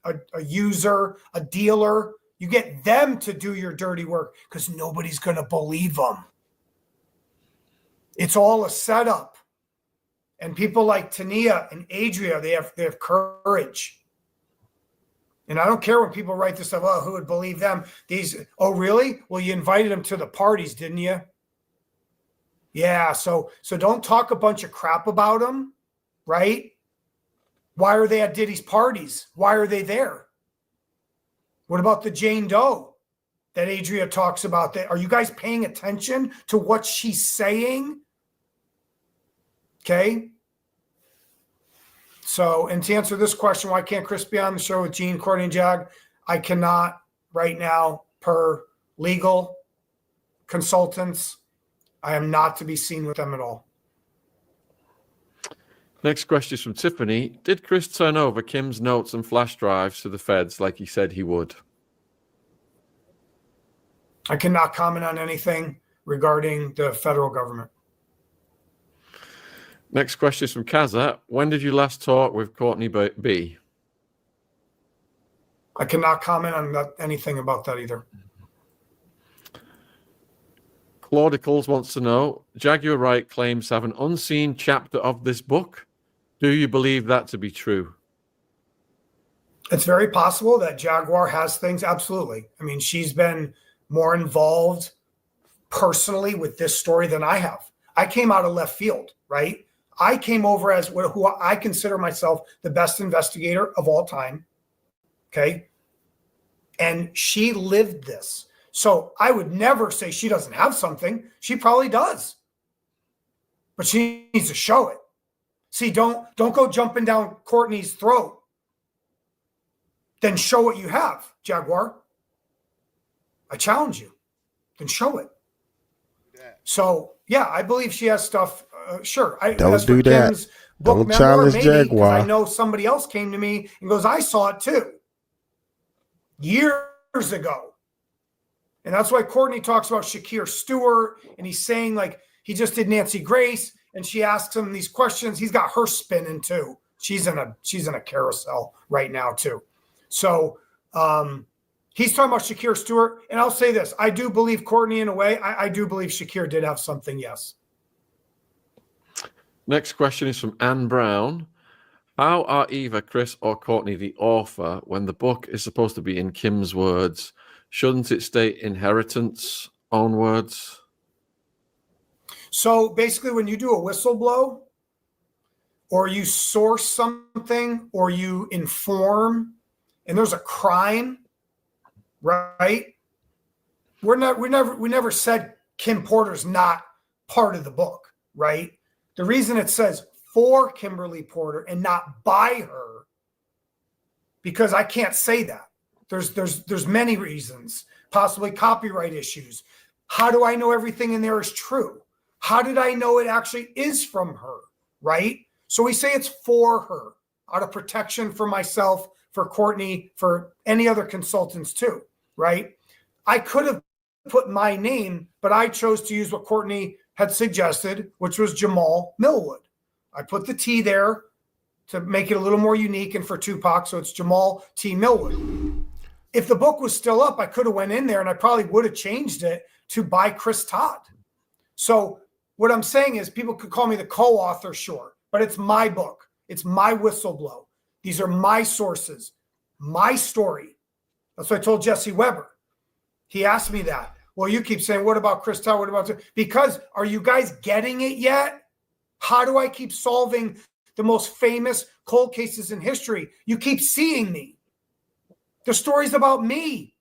a user, a dealer. You get them to do your dirty work because nobody's going to believe them. It's all a setup. And people like Tania and Adria, they have courage. And I don't care when people write this stuff, oh, who would believe them? Oh, really? Well, you invited them to the parties, didn't you? Yeah, so don't talk a bunch of crap about them, right? Why are they at Diddy's parties? Why are they there? What about the Jane Doe that Adria talks about? Are you guys paying attention to what she's saying? Okay. So, and to answer this question, why can't Chris be on the show with Gene, Courtney, and Jag? I cannot right now per legal consultants. I am not to be seen with them at all. Next question is from Tiffany. Did Chris turn over Kim's notes and flash drives to the feds like he said he would? I cannot comment on anything regarding the federal government. Next question is from Kaza. When did you last talk with Courtney B? I cannot comment on anything about that either. 𝗗𝗢𝗡𝗞𝗦 wants to know, Jaguar Wright claims to have an unseen chapter of this book. Do you believe that to be true? It's very possible that Jaguar has things. Absolutely. I mean, she's been more involved personally with this story than I have. I came out of left field, right? I came over as who I consider myself the best investigator of all time. Okay. And she lived this. So I would never say she doesn't have something. She probably does. But she needs to show it. See, don't go jumping down Courtney's throat. Then show what you have, Jaguar. I challenge you. Then show it. So, yeah, I believe she has stuff. Sure. Don't do that. book Don't memoir, challenge maybe, because I Jaguar. know somebody else came to me and goes, I saw it too. Years ago. And that's why Courtney talks about Shakir Stewart, and he's saying, like, he just did Nancy Grace, and she asks him these questions. He's got her spinning too. She's in a carousel right now too. So he's talking about Shakir Stewart. And I'll say this. I do believe Courtney in a way. I do believe Shakir did have something, yes. Next question is from Anne Brown. How are either Chris or Courtney the author when the book is supposed to be in Kim's words? Shouldn't it state inheritance, own words? So basically, when you do a whistleblow, or you source something, or you inform, and there's a crime, right? We never said Kim Porter's not part of the book, right? The reason it says for Kimberly Porter and not by her, because I can't say that. There's many reasons, possibly copyright issues. How do I know everything in there is true? How did I know it actually is from her, right? So we say it's for her, out of protection for myself, for Courtney, for any other consultants too, right? I could have put my name, but I chose to use what Courtney had suggested, which was Jamal Millwood. I put the T there to make it a little more unique and for Tupac, so it's Jamal T. Millwood. If the book was still up, I could have went in there and I probably would have changed it to by Chris Todd. So what I'm saying is people could call me the co-author, sure, but it's my book. It's my whistleblow. These are my sources, my story. That's what I told Jesse Weber. He asked me that. Well, you keep saying, what about Chris Todd? What about, because are you guys getting it yet? How do I keep solving the most famous cold cases in history? You keep seeing me. The story's about me,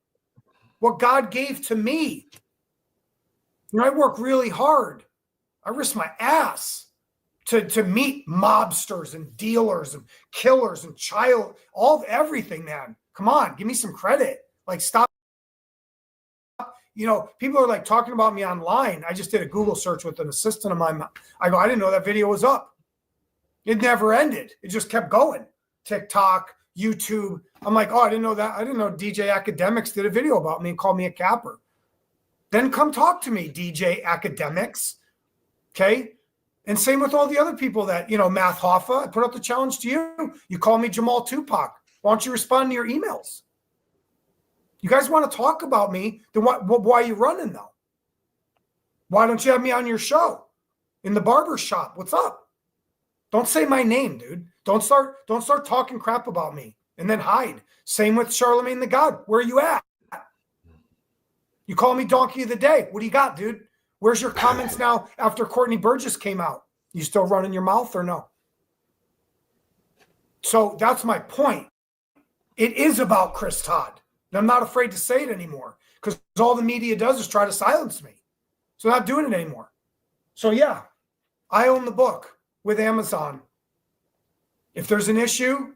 what God gave to me. You know, I work really hard. I risk my ass to meet mobsters and dealers and killers and everything, man. Come on, give me some credit. Like, stop. You know, people are like talking about me online. I just did a Google search with an assistant of mine. I go, I didn't know that video was up. It never ended. It just kept going. TikTok, YouTube. I'm like, oh, I didn't know that. I didn't know DJ Academics did a video about me and called me a capper. Then come talk to me, DJ Academics. Okay? And same with all the other people that, you know, Math Hoffa, I put out the challenge to you. You call me Jamal Tupac. Why don't you respond to your emails? You guys want to talk about me, then why are you running though? Why don't you have me on your show in the barber shop? What's up? Don't say my name, dude. Don't start talking crap about me and then hide. Same with Charlemagne the God. Where are you at? You call me Donkey of the Day. What do you got, dude? Where's your comments now after Courtney Burgess came out? You still running your mouth or no? So that's my point. It is about Chris Todd. And I'm not afraid to say it anymore because all the media does is try to silence me. So I'm not doing it anymore. So yeah, I own the book with Amazon. If there's an issue,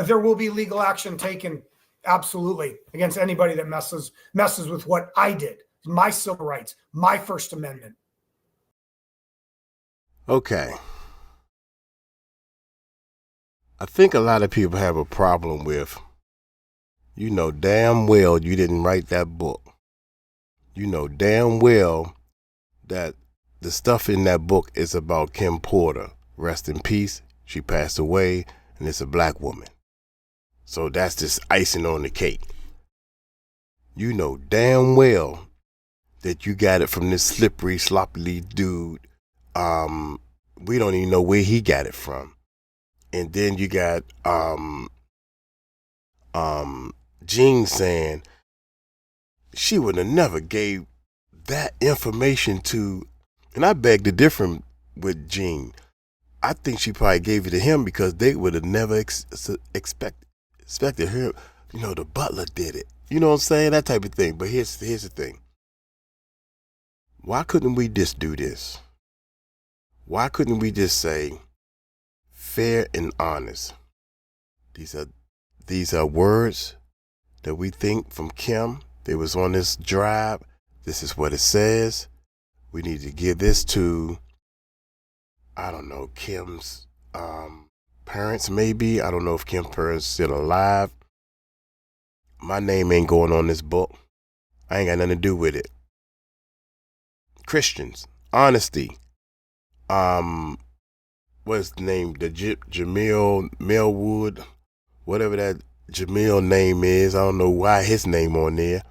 there will be legal action taken, absolutely, against anybody that messes with what I did. My civil rights, my First Amendment. Okay. I think a lot of people have a problem with, you know damn well you didn't write that book. You know damn well that the stuff in that book is about Kim Porter. Rest in peace. She passed away, and it's a black woman. So that's just icing on the cake. You know damn well that you got it from this slippery, sloppy dude. We don't even know where he got it from. And then you got Jean saying she would have never gave that information to, and I beg to differ with Jean. I think she probably gave it to him because they would have never expected her, you know, the butler did it. You know what I'm saying? That type of thing. But here's the thing. Why couldn't we just do this? Why couldn't we just say fair and honest? These are words that we think from Kim. They was on this drive. This is what it says. We need to give this to I don't know, Kim's parents, maybe. I don't know if Kim's parents still alive. My name ain't going on this book. I ain't got nothing to do with it. Christians, honesty. What's the name? The Jamil Melwood, whatever that Jamil name is. I don't know why his name on there.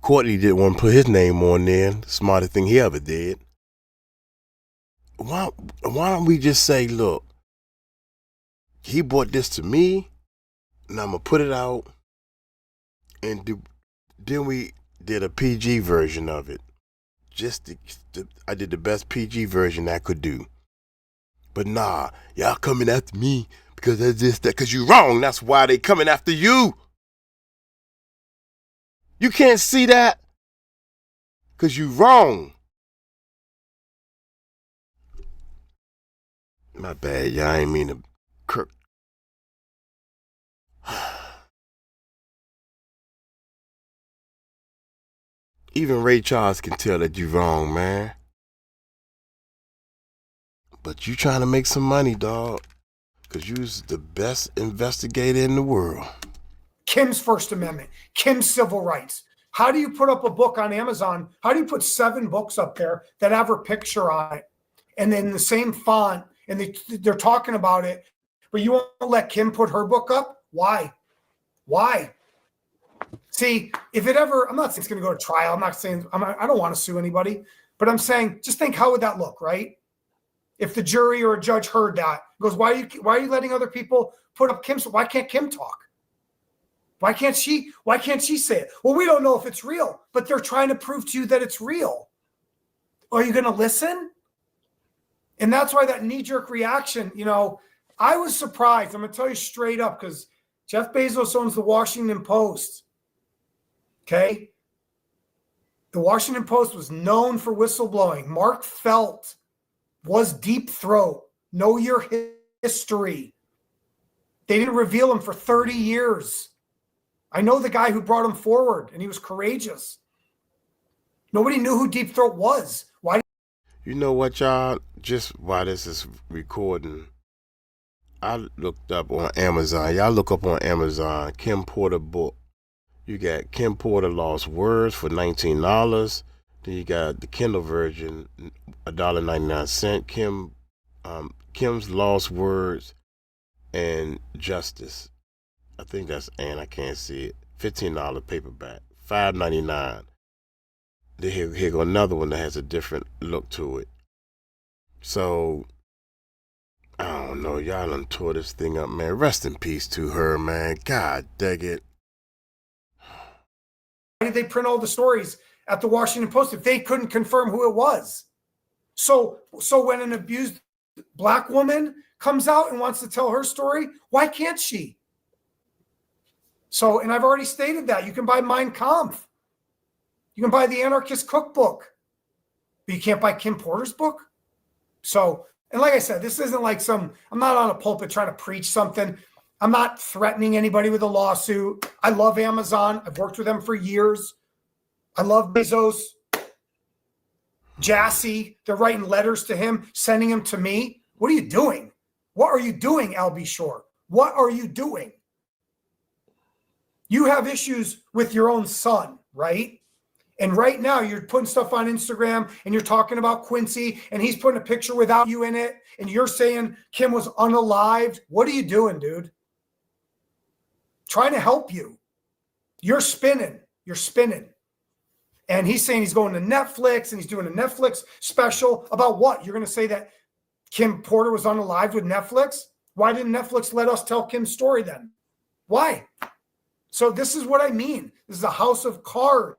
Courtney didn't want to put his name on there. The smartest thing he ever did. Why don't we just say, look, he brought this to me, and I'm gonna put it out, and then we did a PG version of it. I did the best PG version I could do. But nah, y'all coming after me because of this, that, because you wrong. That's why they coming after you. You can't see that because you wrong. My bad, y'all. I ain't mean to kirk. Even Ray Charles can tell that you wrong, man. But you trying to make some money, dog, because you's the best investigator in the world. Kim's First Amendment, Kim's civil rights. How do you put up a book on Amazon? How do you put 7 books up there that have her picture on it, and then the same font, and they're talking about it, but you won't let Kim put her book up? Why? Why? See, if it ever, I'm not saying it's going to go to trial. I'm not saying, I don't want to sue anybody, but I'm saying, just think, how would that look, right? If the jury or a judge heard that, goes, why are you letting other people put up Kim's? Why can't Kim talk? Why can't she say it? Well, we don't know if it's real, but they're trying to prove to you that it's real. Are you going to listen? And that's why that knee-jerk reaction, I was surprised. I'm going to tell you straight up, because Jeff Bezos owns the Washington Post. Okay? The Washington Post was known for whistleblowing. Mark Felt was deep throat. Know your history. They didn't reveal him for 30 years. I know the guy who brought him forward, and he was courageous. Nobody knew who Deep Throat was. Why? You know what, y'all? Just while this is recording, I looked up on Amazon. Y'all look up on Amazon, Kim Porter book. You got Kim Porter Lost Words for $19. Then you got the Kindle version, $1.99. Kim's Lost Words and Justice. I think that's I can't see it. $15 paperback, $5.99. Then here go another one that has a different look to it. So I don't know, y'all done tore this thing up, man. Rest in peace to her, man. God dang it. Why did they print all the stories at the Washington Post if they couldn't confirm who it was? So when an abused Black woman comes out and wants to tell her story, why can't she? So, and I've already stated that. You can buy Mein Kampf. You can buy the Anarchist Cookbook. But you can't buy Kim Porter's book? So, and like I said, this isn't like I'm not on a pulpit trying to preach something. I'm not threatening anybody with a lawsuit. I love Amazon. I've worked with them for years. I love Bezos. Jassy, they're writing letters to him, sending them to me. What are you doing? What are you doing, Albie Shore? What are you doing? You have issues with your own son, right? And right now you're putting stuff on Instagram and you're talking about Quincy and he's putting a picture without you in it. And you're saying Kim was unalived. What are you doing, dude? Trying to help you. You're spinning. You're spinning. And he's saying he's going to Netflix and he's doing a Netflix special about what? You're going to say that Kim Porter was unalived with Netflix? Why didn't Netflix let us tell Kim's story then? Why? So this is what I mean. This is a house of cards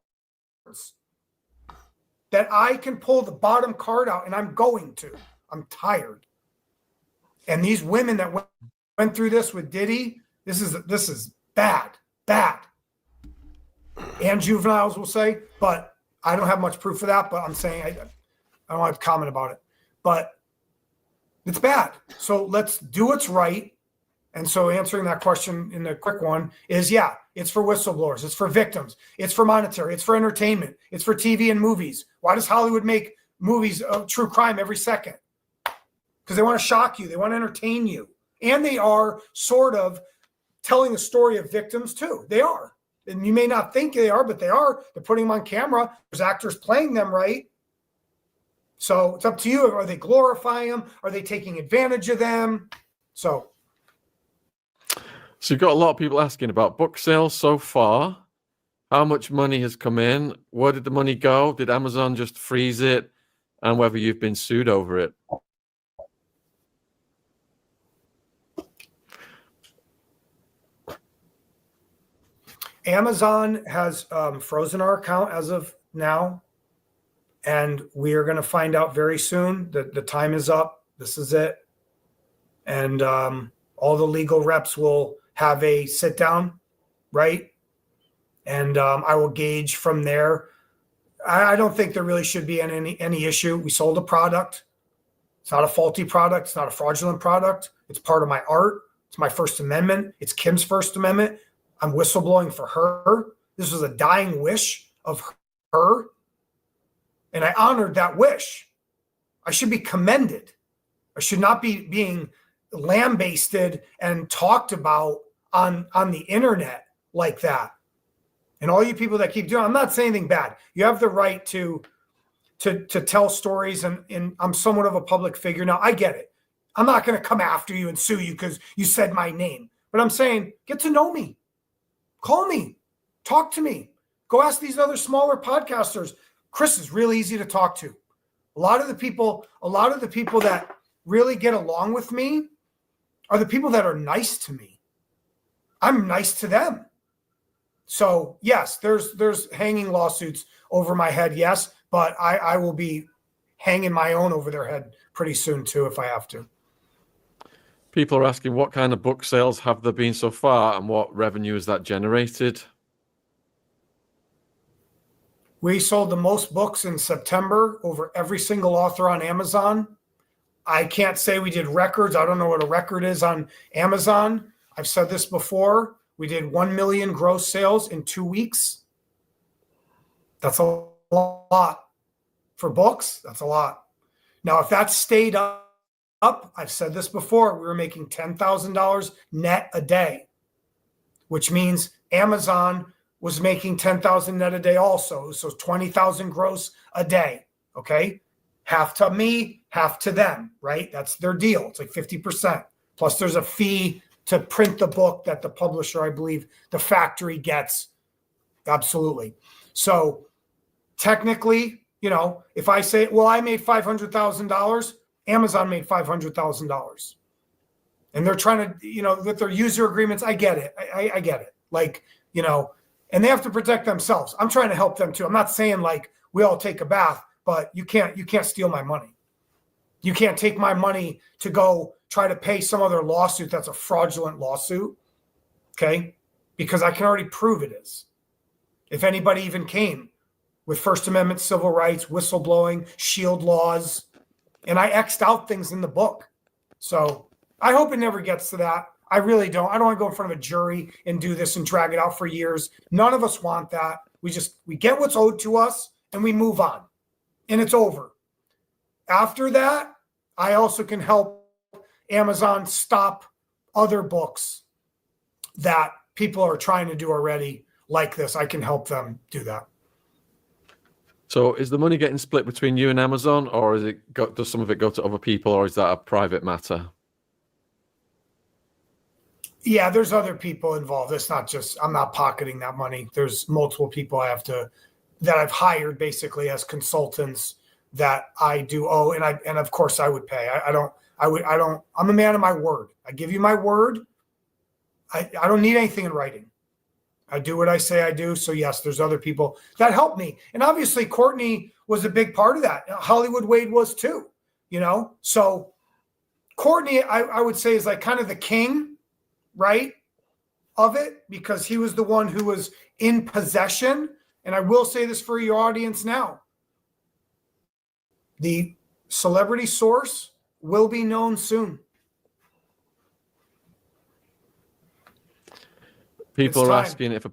that I can pull the bottom card out, and I'm going to. I'm tired. And these women that went through this with Diddy, this is bad, bad. And juveniles will say, but I don't have much proof of that, but I'm saying I don't want to comment about it. But it's bad. So let's do what's right. And so answering that question in the quick one is, yeah, it's for whistleblowers. It's for victims. It's for monetary. It's for entertainment. It's for TV and movies. Why does Hollywood make movies of true crime every second because they want to shock you. They want to entertain you. And they are sort of telling the story of victims too. They are. And you may not think they are, but they are. They're putting them on camera. There's actors playing them, right? So it's up to you. Are they glorifying them? Are they taking advantage of them? So you've got a lot of people asking about book sales so far. How much money has come in? Where did the money go? Did Amazon just freeze it? And whether you've been sued over it. Amazon has frozen our account as of now, and we are going to find out very soon that the time is up. This is it. And all the legal reps will have a sit down, right? And I will gauge from there. I don't think there really should be any issue. We sold a product. It's not a faulty product. It's not a fraudulent product. It's part of my art. It's my First Amendment. It's Kim's First Amendment. I'm whistleblowing for her. This was a dying wish of her. And I honored that wish. I should be commended. I should not be being lambasted and talked about on the internet like that. And all you people that keep doing, I'm not saying anything bad. You have the right to tell stories, and I'm somewhat of a public figure. Now, I get it. I'm not going to come after you and sue you because you said my name. But I'm saying, get to know me. Call me. Talk to me. Go ask these other smaller podcasters. Chris is really easy to talk to. A lot of the people that really get along with me are the people that are nice to me. I'm nice to them. So yes, there's hanging lawsuits over my head, yes, but I will be hanging my own over their head pretty soon too if I have to. People are asking what kind of book sales have there been so far and what revenue has that generated? We sold the most books in September over every single author on Amazon. I can't say we did records. I don't know what a record is on Amazon. I've said this before. We did 1 million gross sales in 2 weeks. That's a lot. For books, that's a lot. Now, if that stayed up, I've said this before, we were making $10,000 net a day, which means Amazon was making $10,000 net a day also. So 20,000 gross a day, okay? Half to me, half to them, right? That's their deal. It's like 50%. Plus there's a fee to print the book that the publisher, I believe, the factory gets. Absolutely. So technically, if I say, well, I made $500,000, Amazon made $500,000. And they're trying to, with their user agreements, I get it. I get it. Like, and they have to protect themselves. I'm trying to help them too. I'm not saying like we all take a bath, but you can't steal my money. You can't take my money to go try to pay some other lawsuit that's a fraudulent lawsuit, okay? Because I can already prove it is. If anybody even came with First Amendment civil rights, whistleblowing, shield laws, and I X'd out things in the book. So I hope it never gets to that. I really don't. I don't want to go in front of a jury and do this and drag it out for years. None of us want that. We get what's owed to us and we move on. And it's over. After that, I also can help Amazon stop other books that people are trying to do already like this. I can help them do that. So is the money getting split between you and Amazon, or does some of it go to other people, or is that a private matter? Yeah, there's other people involved. It's not just, I'm not pocketing that money. There's multiple people that I've hired basically as consultants that I do owe. And of course I would pay. I'm a man of my word. I give you my word. I don't need anything in writing. I do what I say I do. So yes, there's other people that help me. And obviously Courtney was a big part of that. Hollywood Wade was too, So Courtney, I would say, is like kind of the king, right, of it, because he was the one who was in possession. And I will say this for your audience now. The celebrity source will be known soon. People are asking if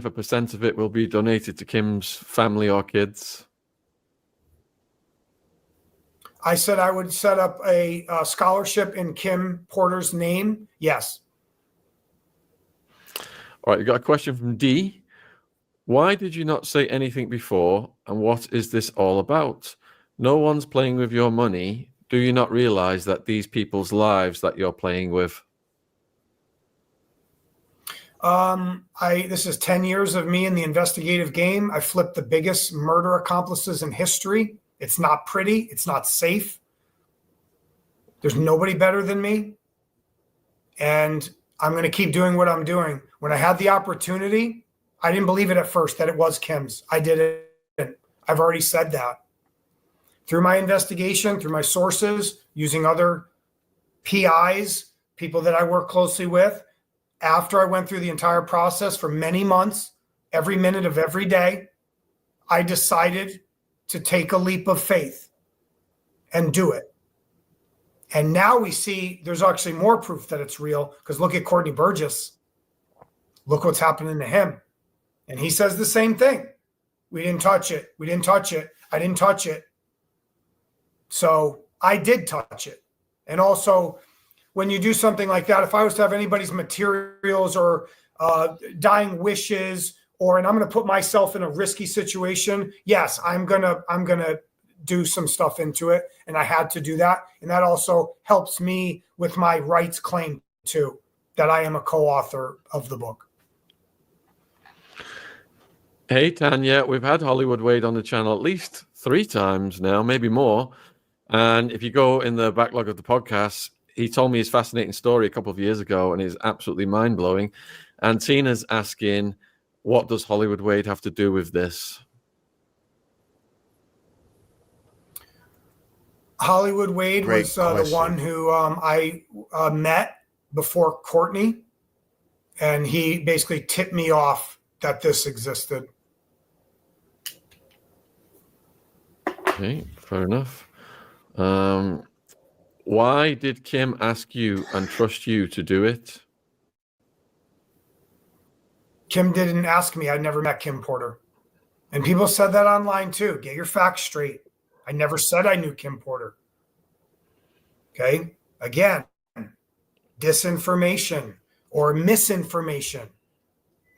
a percent of it will be donated to Kim's family or kids. I said I would set up a scholarship in Kim Porter's name. Yes. All right, you got a question from D. Why did you not say anything before, and what is this all about? No one's playing with your money. Do you not realize that these people's lives that you're playing with? This is 10 years of me in the investigative game. I flipped the biggest murder accomplices in history. It's not pretty. It's not safe. There's nobody better than me. And I'm going to keep doing what I'm doing. When I had the opportunity, I didn't believe it at first that it was Kim's. I didn't. I've already said that. Through my investigation, through my sources, using other PIs, people that I work closely with, after I went through the entire process for many months, every minute of every day, I decided to take a leap of faith and do it. And now we see there's actually more proof that it's real, because look at Courtney Burgess. Look what's happening to him. And he says the same thing. We didn't touch it. We didn't touch it. I didn't touch it. So I did touch it. And also, when you do something like that, if I was to have anybody's materials or dying wishes, and I'm going to put myself in a risky situation, yes, I'm gonna do some stuff into it, and I had to do that, and that also helps me with my rights claim too, that I am a co-author of the book. Hey Tanya, we've had Hollywood Wade on the channel at least 3 times now, maybe more. And if you go in the backlog of the podcast, he told me his fascinating story a couple of years ago, and it's absolutely mind-blowing. And Tina's asking, what does Hollywood Wade have to do with this? Hollywood Wade was the one who I met before Courtney, and he basically tipped me off that this existed. Okay, fair enough. Why did Kim ask you and trust you to do it? Kim didn't ask me. I never met Kim Porter. And people said that online too. Get your facts straight. I never said I knew Kim Porter. Okay? Again, disinformation or misinformation.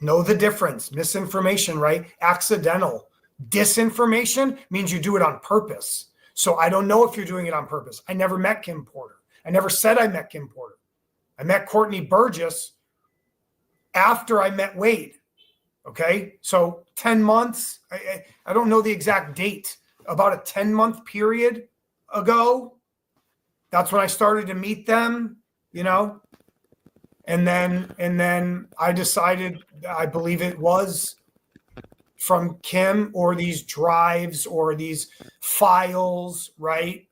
Know the difference. Misinformation, right? Accidental. Disinformation means you do it on purpose. So I don't know if you're doing it on purpose. I never met Kim Porter. I never said I met Kim Porter. I met Courtney Burgess after I met Wade. Okay? So 10 months. I don't know the exact date. About a 10-month period ago. That's when I started to meet them, you know? And then I decided, I believe it was from Kim or these drives or these files, right?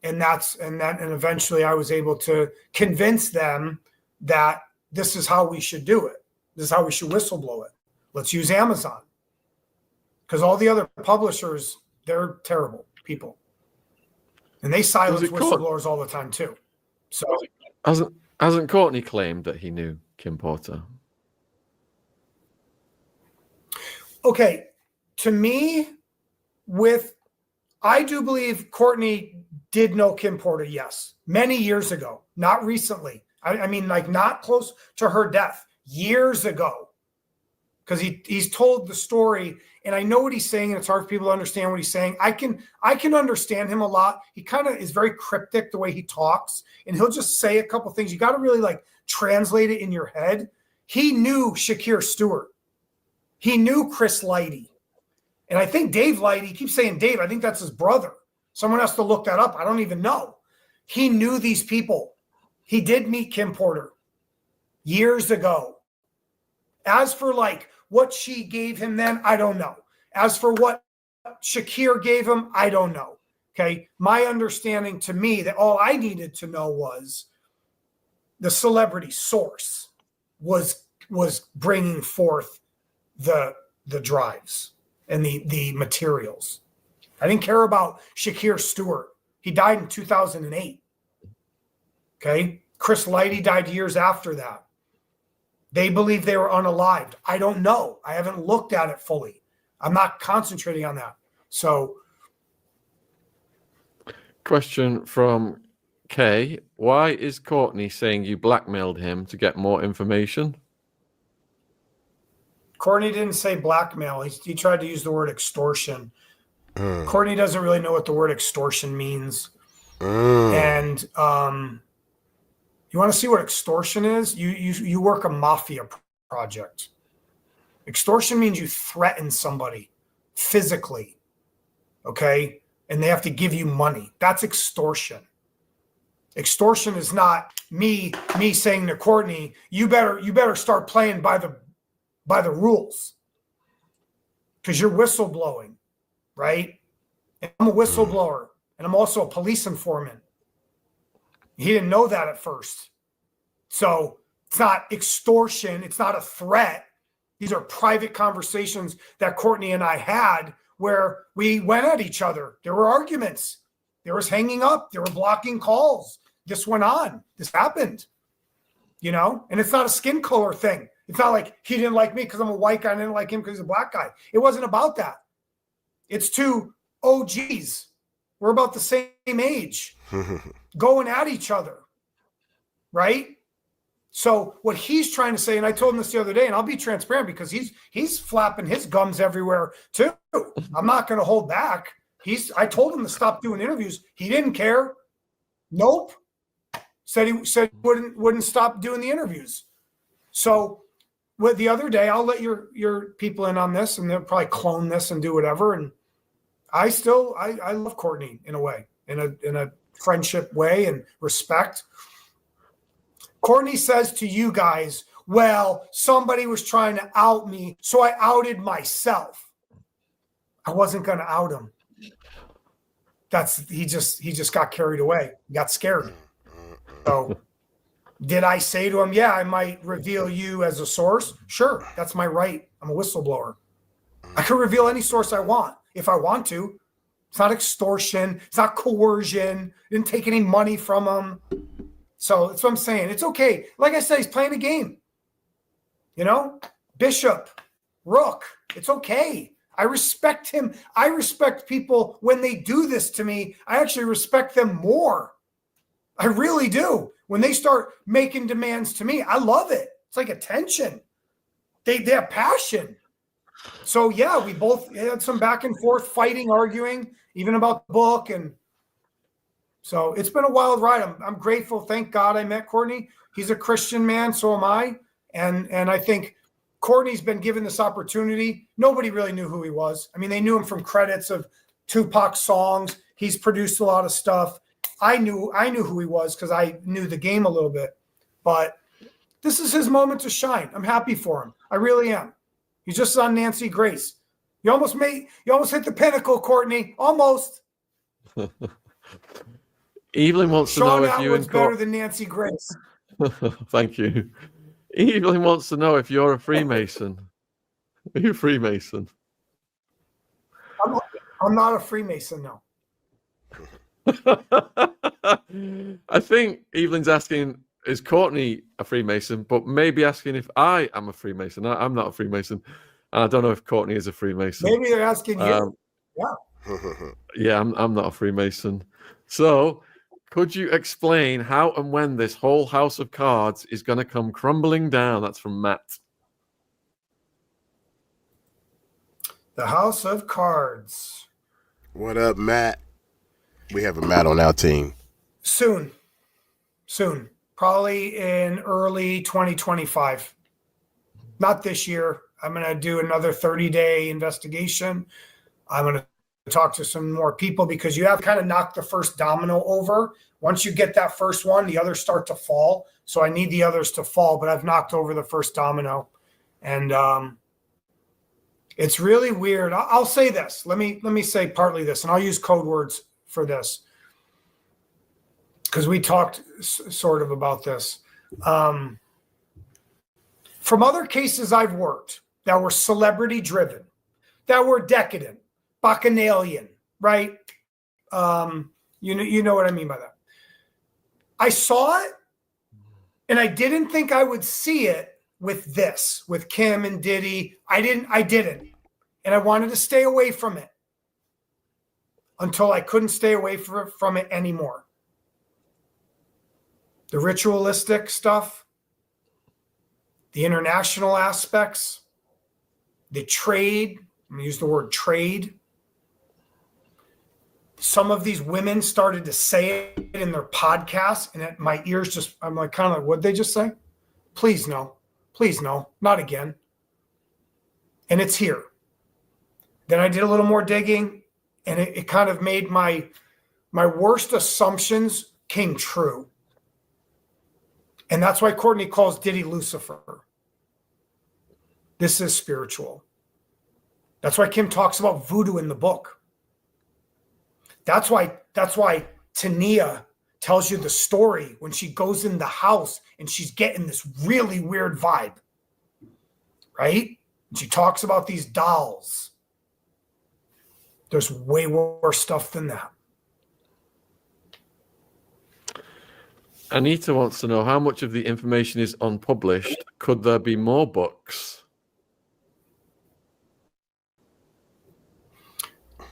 And eventually I was able to convince them that this is how we should do it. This is how we should whistleblow it. Let's use Amazon. Because all the other publishers, they're terrible people. And they silence whistleblowers all the time too. So hasn't Courtney claimed that he knew Kim Porter? Okay, to me, I do believe Courtney did know Kim Porter, yes, many years ago, not recently. I mean, like not close to her death, years ago, because he's told the story, and I know what he's saying, and it's hard for people to understand what he's saying. I can understand him a lot. He kind of is very cryptic the way he talks, and he'll just say a couple things. You got to really like translate it in your head. He knew Shakir Stewart. He knew Chris Lighty. And I think Dave Lighty, he keeps saying Dave, I think that's his brother. Someone has to look that up. I don't even know. He knew these people. He did meet Kim Porter years ago. As for like what she gave him then, I don't know. As for what Shakir gave him, I don't know. Okay. My understanding to me that all I needed to know was the celebrity source was bringing forth the drives and the materials. I didn't care about Shakir Stewart. He died in 2008. Okay. Chris Lighty died years after that. They believe they were unalived. I don't know. I haven't looked at it fully. I'm not concentrating on that. So Question from Kay. Why is Courtney saying you blackmailed him to get more information? Courtney didn't say blackmail. He tried to use the word extortion. Courtney doesn't really know what the word extortion means. And you want to see what extortion is? You work a mafia project. Extortion means you threaten somebody physically, okay? And they have to give you money. That's extortion. Extortion is not me saying to Courtney, you better start playing by the rules because you're whistleblowing, right? And I'm a whistleblower, and I'm also a police informant. He didn't know that at first. So it's not extortion. It's not a threat. These are private conversations that Courtney and I had where we went at each other. There were arguments. There was hanging up. There were blocking calls. This went on. This happened, and it's not a skin color thing. It's not like he didn't like me because I'm a white guy and I didn't like him because he's a black guy. It wasn't about that. It's two OGs. We're about the same age going at each other, right? So what he's trying to say, and I told him this the other day, and I'll be transparent because he's flapping his gums everywhere too. I'm not going to hold back. I told him to stop doing interviews. He didn't care. Nope. Said he wouldn't stop doing the interviews. So the other day, I'll let your people in on this, and they'll probably clone this and do whatever. And I love Courtney in a way, in a friendship way and respect. Courtney says to you guys, well, somebody was trying to out me, so I outed myself. I wasn't going to out him. He just got carried away. He got scared. So did I say to him, yeah, I might reveal you as a source? Sure, that's my right. I'm a whistleblower. I can reveal any source I want if I want to. It's not extortion. It's not coercion. Didn't take any money from him. So that's what I'm saying. It's okay. Like I said, he's playing a game. Bishop, rook. It's okay. I respect him. I respect people when they do this to me. I actually respect them more. I really do. When they start making demands to me, I love it. It's like attention. They have passion. So yeah, we both had some back and forth, fighting, arguing, even about the book. And so it's been a wild ride. I'm grateful. Thank God I met Courtney. He's a Christian man. So am I. And I think Courtney's been given this opportunity. Nobody really knew who he was. I mean, they knew him from credits of Tupac songs. He's produced a lot of stuff. I knew who he was because I knew the game a little bit. But this is his moment to shine. I'm happy for him. I really am. He's just on Nancy Grace. You almost hit the pinnacle, Courtney. Almost. Evelyn wants to know if you and better than Nancy Grace. Thank you. Evelyn wants to know if you're a Freemason. Are you a Freemason? I'm not a Freemason, no. I think Evelyn's asking, is Courtney a Freemason? But maybe asking if I am a Freemason. I'm not a Freemason. I don't know if Courtney is a Freemason. Maybe they're asking you. Yeah. Yeah, I'm not a Freemason. So could you explain how and when this whole house of cards is going to come crumbling down? That's from Matt. The House of Cards. What up, Matt? We have a Matt on our team. Soon. Probably in early 2025. Not this year. I'm going to do another 30-day investigation. I'm going to talk to some more people because you have to kind of knock the first domino over. Once you get that first one, the others start to fall. So I need the others to fall, but I've knocked over the first domino. And it's really weird. I'll say this. Let me say partly this, and I'll use code words for this because we talked sort of about this. From other cases I've worked that were celebrity driven, that were decadent, bacchanalian, right? You know what I mean by that. I saw it and I didn't think I would see it with Kim and Diddy. I didn't. And I wanted to stay away from it until I couldn't stay away from it anymore. The ritualistic stuff, the international aspects, the trade, I'm going to use the word trade. Some of these women started to say it in their podcasts, and my ears just, I'm like, kind of like, what'd they just say? Please no, not again. And it's here. Then I did a little more digging, and it kind of made my worst assumptions came true. And that's why Courtney calls Diddy Lucifer. This is spiritual. That's why Kim talks about voodoo in the book. That's why Tania tells you the story when she goes in the house and she's getting this really weird vibe, right? And she talks about these dolls. There's way worse stuff than that. Anita wants to know how much of the information is unpublished. Could there be more books?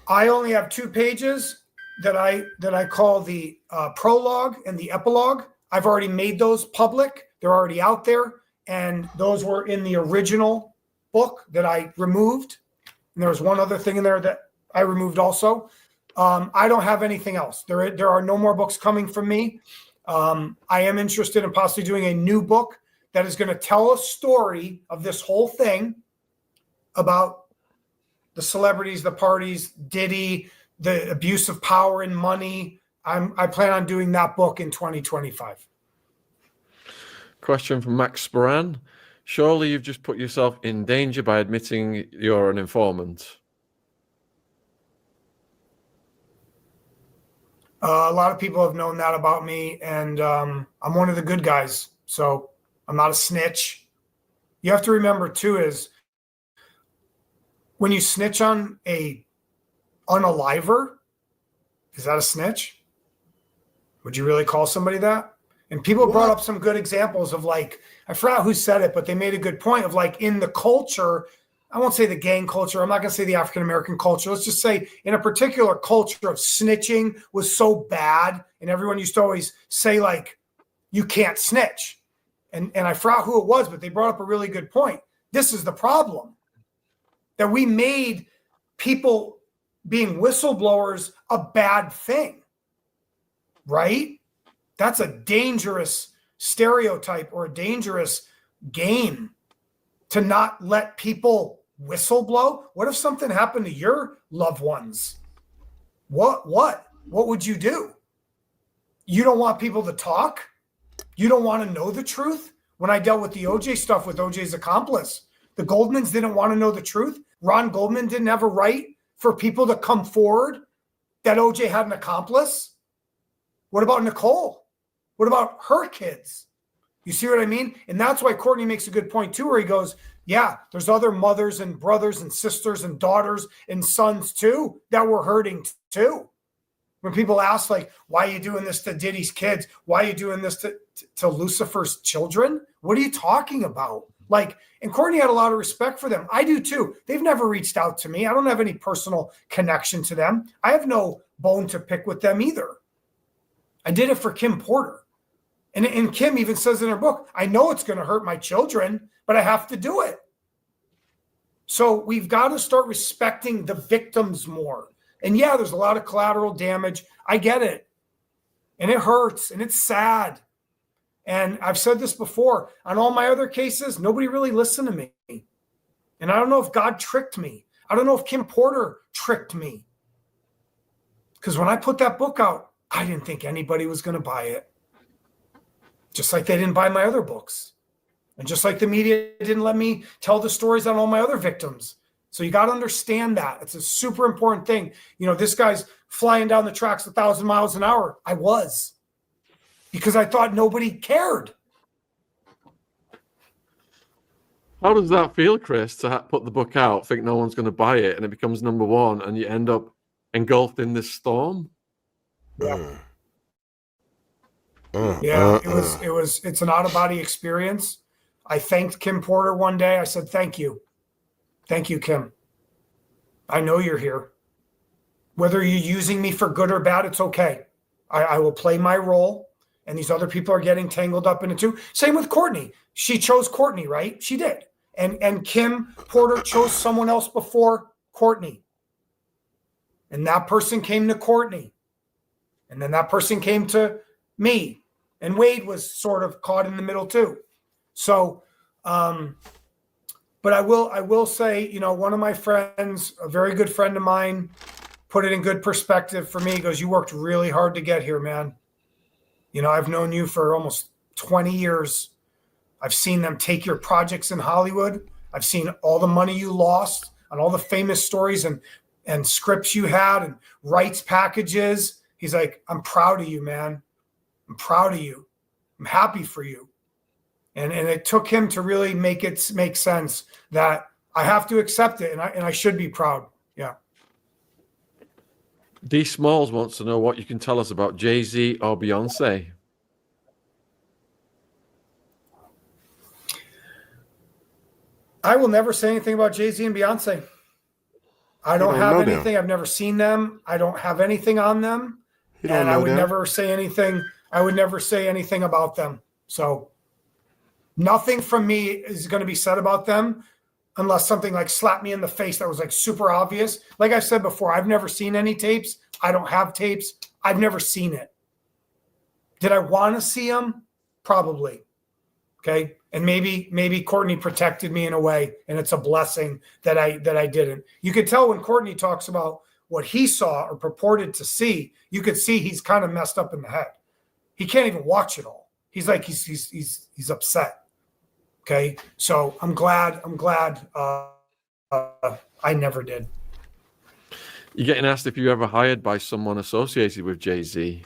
I only have 2 pages that I call the prologue and the epilogue. I've already made those public. They're already out there. And those were in the original book that I removed. And there was one other thing in there that I removed also. I don't have anything else. There are no more books coming from me. I am interested in possibly doing a new book that is going to tell a story of this whole thing about the celebrities, the parties, Diddy, the abuse of power and money. I plan on doing that book in 2025. Question from Max Sporan. Surely you've just put yourself in danger by admitting you're an informant. A lot of people have known that about me, and I'm one of the good guys, so I'm not a snitch. You have to remember, too, is when you snitch on a unaliver, is that a snitch? Would you really call somebody that? And people brought up some good examples of, like, I forgot who said it, but they made a good point of, like, in the culture, I won't say the gang culture, I'm not going to say the African-American culture, let's just say in a particular culture of snitching was so bad, and everyone used to always say, like, you can't snitch. And I forgot who it was, but they brought up a really good point. This is the problem, that we made people being whistleblowers a bad thing, right? That's a dangerous stereotype or a dangerous game to not let people whistleblow. What if something happened to your loved ones? What would you do? You don't want people to talk? You don't want to know the truth? When I dealt with the OJ stuff with OJ's accomplice, the Goldmans didn't want to know the truth. Ron Goldman didn't have a right for people to come forward that OJ had an accomplice. What about Nicole? What about her kids? You see what I mean? And that's why Courtney makes a good point too, where he goes, yeah, there's other mothers and brothers and sisters and daughters and sons too that were hurting too. When people ask, like, why are you doing this to Diddy's kids? Why are you doing this to Lucifer's children? What are you talking about? Like, and Courtney had a lot of respect for them. I do too. They've never reached out to me. I don't have any personal connection to them. I have no bone to pick with them either. I did it for Kim Porter. And Kim even says in her book, I know it's going to hurt my children, but I have to do it. So we've got to start respecting the victims more. And yeah, there's a lot of collateral damage. I get it. And it hurts and it's sad. And I've said this before, on all my other cases, nobody really listened to me. And I don't know if God tricked me. I don't know if Kim Porter tricked me. Because when I put that book out, I didn't think anybody was going to buy it. Just like they didn't buy my other books. And just like the media didn't let me tell the stories on all my other victims. So you got to understand that. It's a super important thing. You know, this guy's flying down the tracks 1,000 miles an hour. I was. Because I thought nobody cared. How does that feel, Chris, to put the book out, think no one's going to buy it, and it becomes #1, and you end up engulfed in this storm? Yeah. It's an out-of-body experience. I thanked Kim Porter one day. I said, thank you. Thank you, Kim. I know you're here. Whether you're using me for good or bad, it's okay. I will play my role, and these other people are getting tangled up in it too. Same with Courtney. She chose Courtney, right? She did. And Kim Porter chose someone else before Courtney. And that person came to Courtney. And then that person came to me. And Wade was sort of caught in the middle too. So, but I will say, you know, one of my friends, a very good friend of mine, put it in good perspective for me. He goes, you worked really hard to get here, man. You know, I've known you for almost 20 years. I've seen them take your projects in Hollywood. I've seen all the money you lost on all the famous stories and scripts you had and rights packages. He's like, I'm proud of you, man. I'm proud of you. I'm happy for you. And it took him to really make sense that I have to accept it, and I should be proud. Yeah. D. Smalls wants to know what you can tell us about Jay-Z or Beyonce. I will never say anything about Jay-Z and Beyonce. I don't have anything. I've never seen them. I don't have anything on them. And I would never say anything. I would never say anything about them. So nothing from me is going to be said about them unless something like slapped me in the face that was like super obvious. Like I said before, I've never seen any tapes. I don't have tapes. I've never seen it. Did I want to see them? Probably. Okay. And maybe Courtney protected me in a way, and it's a blessing that I didn't. You could tell when Courtney talks about what he saw or purported to see, you could see he's kind of messed up in the head. He can't even watch it all. He's like he's upset. Okay, so I'm glad I never did. You're getting asked if you were ever hired by someone associated with Jay-Z.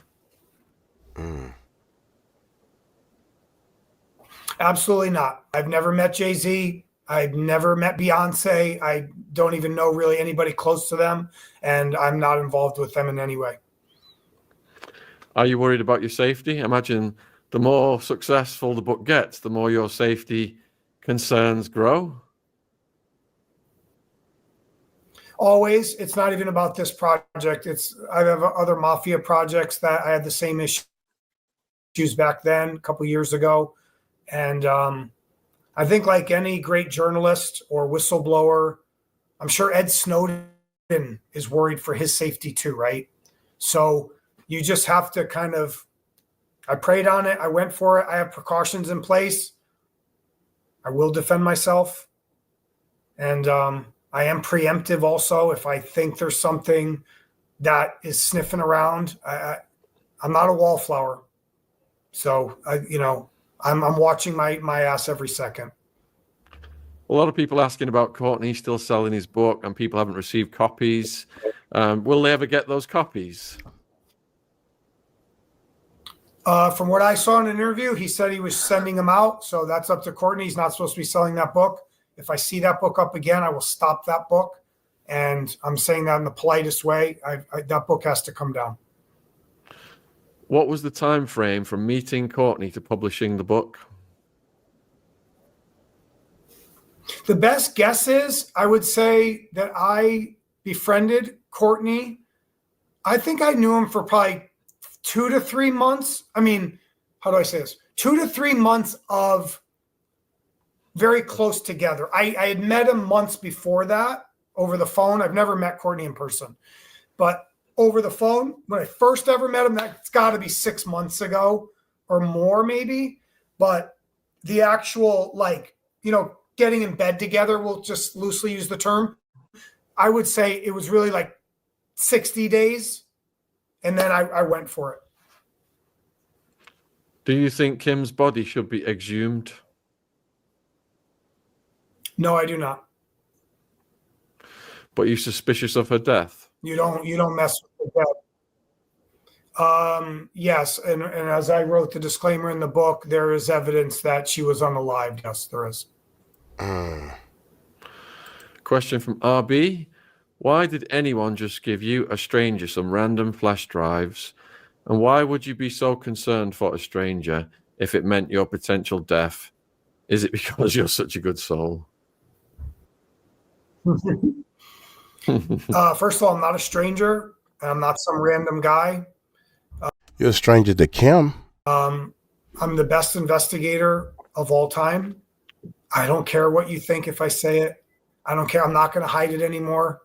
Absolutely not. I've never met Jay-Z. I've never met Beyonce. I don't even know really anybody close to them, and I'm not involved with them in any way. Are you worried about your safety? Imagine the more successful the book gets, the more your safety concerns grow. Always. It's not even about this project. I have other mafia projects that I had the same issues back then, a couple years ago. And I think like any great journalist or whistleblower, I'm sure Ed Snowden is worried for his safety too, right? So you just have to I prayed on it. I went for it. I have precautions in place. I will defend myself. And I am preemptive also. If I think there's something that is sniffing around, I'm not a wallflower. So, I'm watching my ass every second. A lot of people asking about Courtney still selling his book, and people haven't received copies. Will they ever get those copies? From what I saw in an interview, he said he was sending them out. So that's up to Courtney. He's not supposed to be selling that book. If I see that book up again, I will stop that book. And I'm saying that in the politest way. That book has to come down. What was the time frame from meeting Courtney to publishing the book? The best guess is I would say that I befriended Courtney. I think I knew him for probably 2 to 3 months. I mean, how do I say this? 2 to 3 months of very close together. I had met him months before that over the phone. I've never met Courtney in person, but over the phone, when I first ever met him, that's got to be 6 months ago or more maybe. But the actual, getting in bed together, we'll just loosely use the term, I would say it was really like 60 days. And then I went for it. Do you think Kim's body should be exhumed? No, I do not. But you're suspicious of her death? You don't mess with that. Yes, and as I wrote the disclaimer in the book, there is evidence that she was unalived. Yes, there is. Question from RB. Why did anyone just give you, a stranger, some random flash drives? And why would you be so concerned for a stranger if it meant your potential death? Is it because you're such a good soul? First of all, I'm not a stranger. I'm not some random guy. You're a stranger to Kim. I'm the best investigator of all time. I don't care what you think if I say it. I don't care. I'm not going to hide it anymore.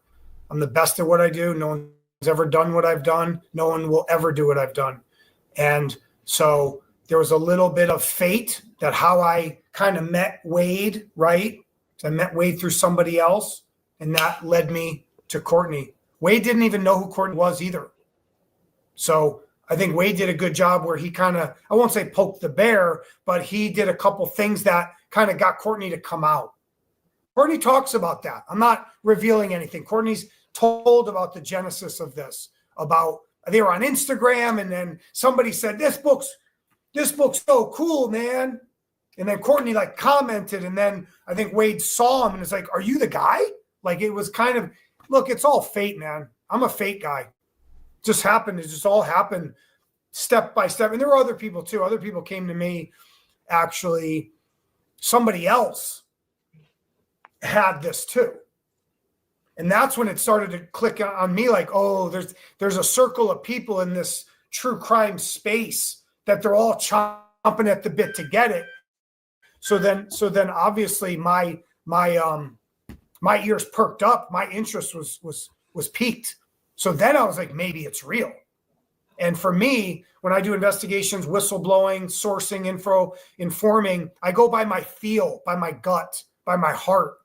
I'm the best at what I do. No one's ever done what I've done. No one will ever do what I've done. And so there was a little bit of fate that how I kind of met Wade, right? So I met Wade through somebody else, and that led me to Courtney. Wade didn't even know who Courtney was either. So I think Wade did a good job where he kind of, I won't say poked the bear, but he did a couple things that kind of got Courtney to come out. Courtney talks about that. I'm not revealing anything. Courtney's told about the genesis of this, about they were on Instagram, and then somebody said, this book's so cool, man. And then Courtney like commented, and then I think Wade saw him and was like, are you the guy? Like, it was kind of, look, it's all fate, man. I'm a fate guy. It just happened. It just all happened step by step. And there were other people too. Other people came to me. Actually, somebody else had this too. And that's when it started to click on me, like, oh, there's a circle of people in this true crime space that they're all chomping at the bit to get it. So then obviously my ears perked up. My interest was piqued. So then I was like, maybe it's real. And for me, when I do investigations, whistleblowing, sourcing info, informing, I go by my feel, by my gut, by my heart.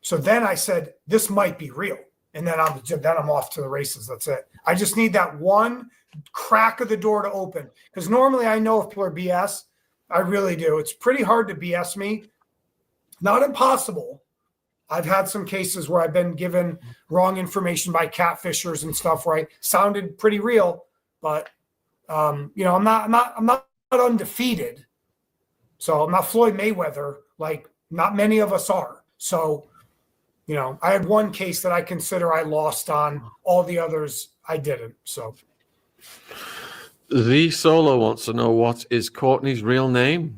So then I said, this might be real. And then I'm off to the races. That's it. I just need that one crack of the door to open. Because normally I know if people are BS. I really do. It's pretty hard to BS me. Not impossible. I've had some cases where I've been given wrong information by catfishers and stuff where I sounded pretty real, but I'm not undefeated. So I'm not Floyd Mayweather, like not many of us are. So, I had one case that I consider I lost on. All the others I didn't. So The Solo wants to know, what is Courtney's real name?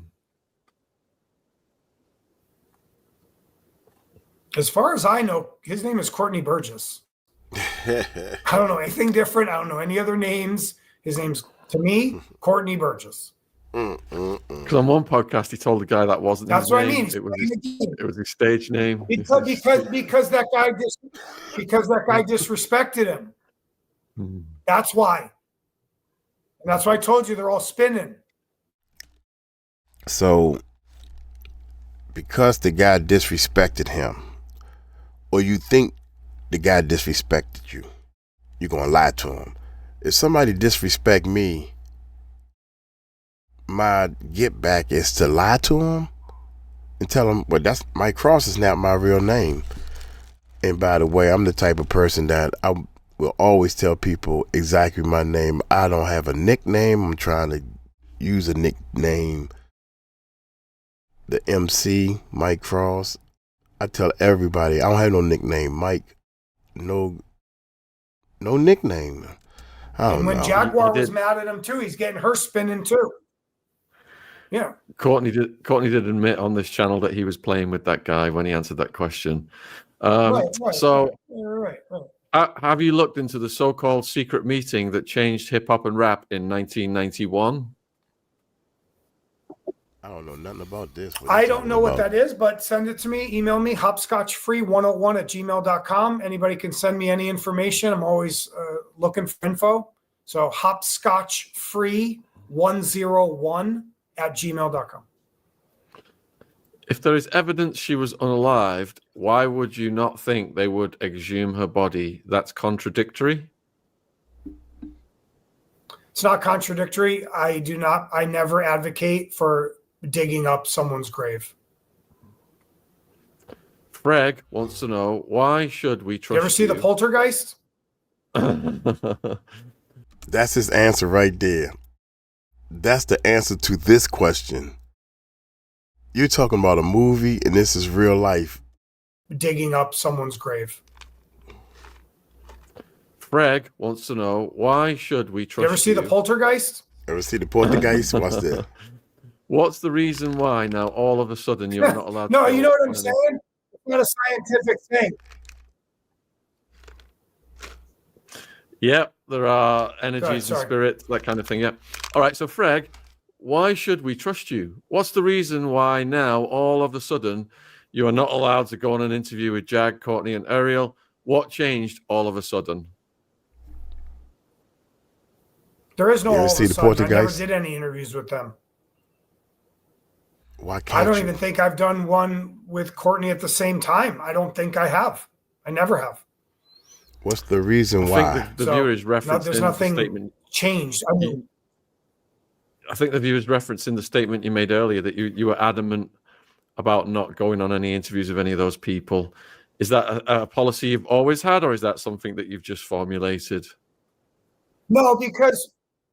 As far as I know, his name is Courtney Burgess. I don't know anything different. I don't know any other names. His name's, to me, Courtney Burgess. Because on one podcast, he told the guy that wasn't That's his what name. I mean. It was his stage name. Because that guy disrespected him. That's why. And that's why I told you they're all spinning. So, because the guy disrespected him, or you think the guy disrespected you, you're going to lie to him. If somebody disrespect me, my get back is to lie to him and tell him, well, that's Mike Cross is not my real name. And by the way, I'm the type of person that I will always tell people exactly my name. I don't have a nickname. I'm trying to use a nickname. The MC, Mike Cross. I tell everybody, I don't have no nickname. Mike, no nickname. I don't and when know. Jaguar was mad at him too, he's getting her spinning too. Yeah. Courtney did admit on this channel that he was playing with that guy when he answered that question. Right. Have you looked into the so-called secret meeting that changed hip hop and rap in 1991? I don't know nothing about this. I don't know what that is, but send it to me. Email me, hopscotchfree101@gmail.com. Anybody can send me any information. I'm always looking for info. So hopscotchfree101@gmail.com. If there is evidence she was unalived, why would you not think they would exhume her body? That's contradictory. It's not contradictory. I never advocate for digging up someone's grave. Freg wants to know, why should we trust you? Ever see The Poltergeist? That's his answer right there. That's the answer to this question. You're talking about a movie, and this is real life. Digging up someone's grave. Freg wants to know, why should we trust you? Ever see The Poltergeist? Ever see The Poltergeist? Watch that. What's the reason why now all of a sudden you're not allowed No, to... you know what I'm saying? It's not a scientific thing. Yep, there are energies and sorry. spirits, that kind of thing. Yep. All right. So, Freg, why should we trust you? What's the reason why now, all of a sudden, you are not allowed to go on an interview with Jag, Courtney, and Ariel? What changed all of a sudden? There is no You ever all see of a the sudden. I never Poltergeist? did any interviews with them. Why can't I don't you? even think I've done one with Courtney at the same time. I don't think I have. I never have. What's the reason I why? think the So, viewers referenced there's in the nothing statement. changed. I mean, I think the viewers referenced in the statement you made earlier that you were adamant about not going on any interviews with any of those people. Is that a policy you've always had, or is that something that you've just formulated? no, because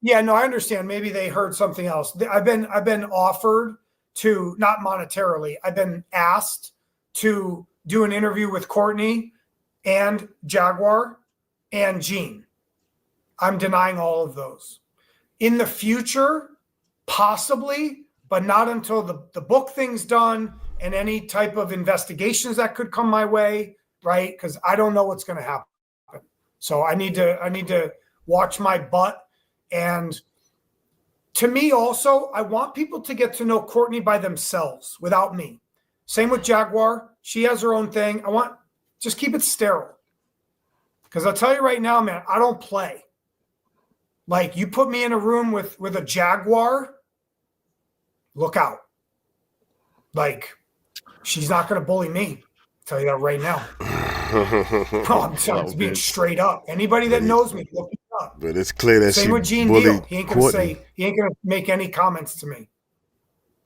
I understand. Maybe they heard something else. I've been offered to, not monetarily, I've been asked to do an interview with Courtney and Jaguar and Gene. I'm denying all of those. In the future, possibly, but not until the book thing's done and any type of investigations that could come my way, right? Because I don't know what's going to happen. So I need to watch my butt. And to me also, I want people to get to know Courtney by themselves without me. Same with Jaguar. She has her own thing. Just keep it sterile. Because I'll tell you right now, man, I don't play. Like, you put me in a room with a Jaguar, look out. Like, she's not going to bully me. I'll tell you that right now. I'm just being straight up. Anybody that knows me, look me up. But it's clear that Same with Gene Deal. He ain't gonna make any comments to me.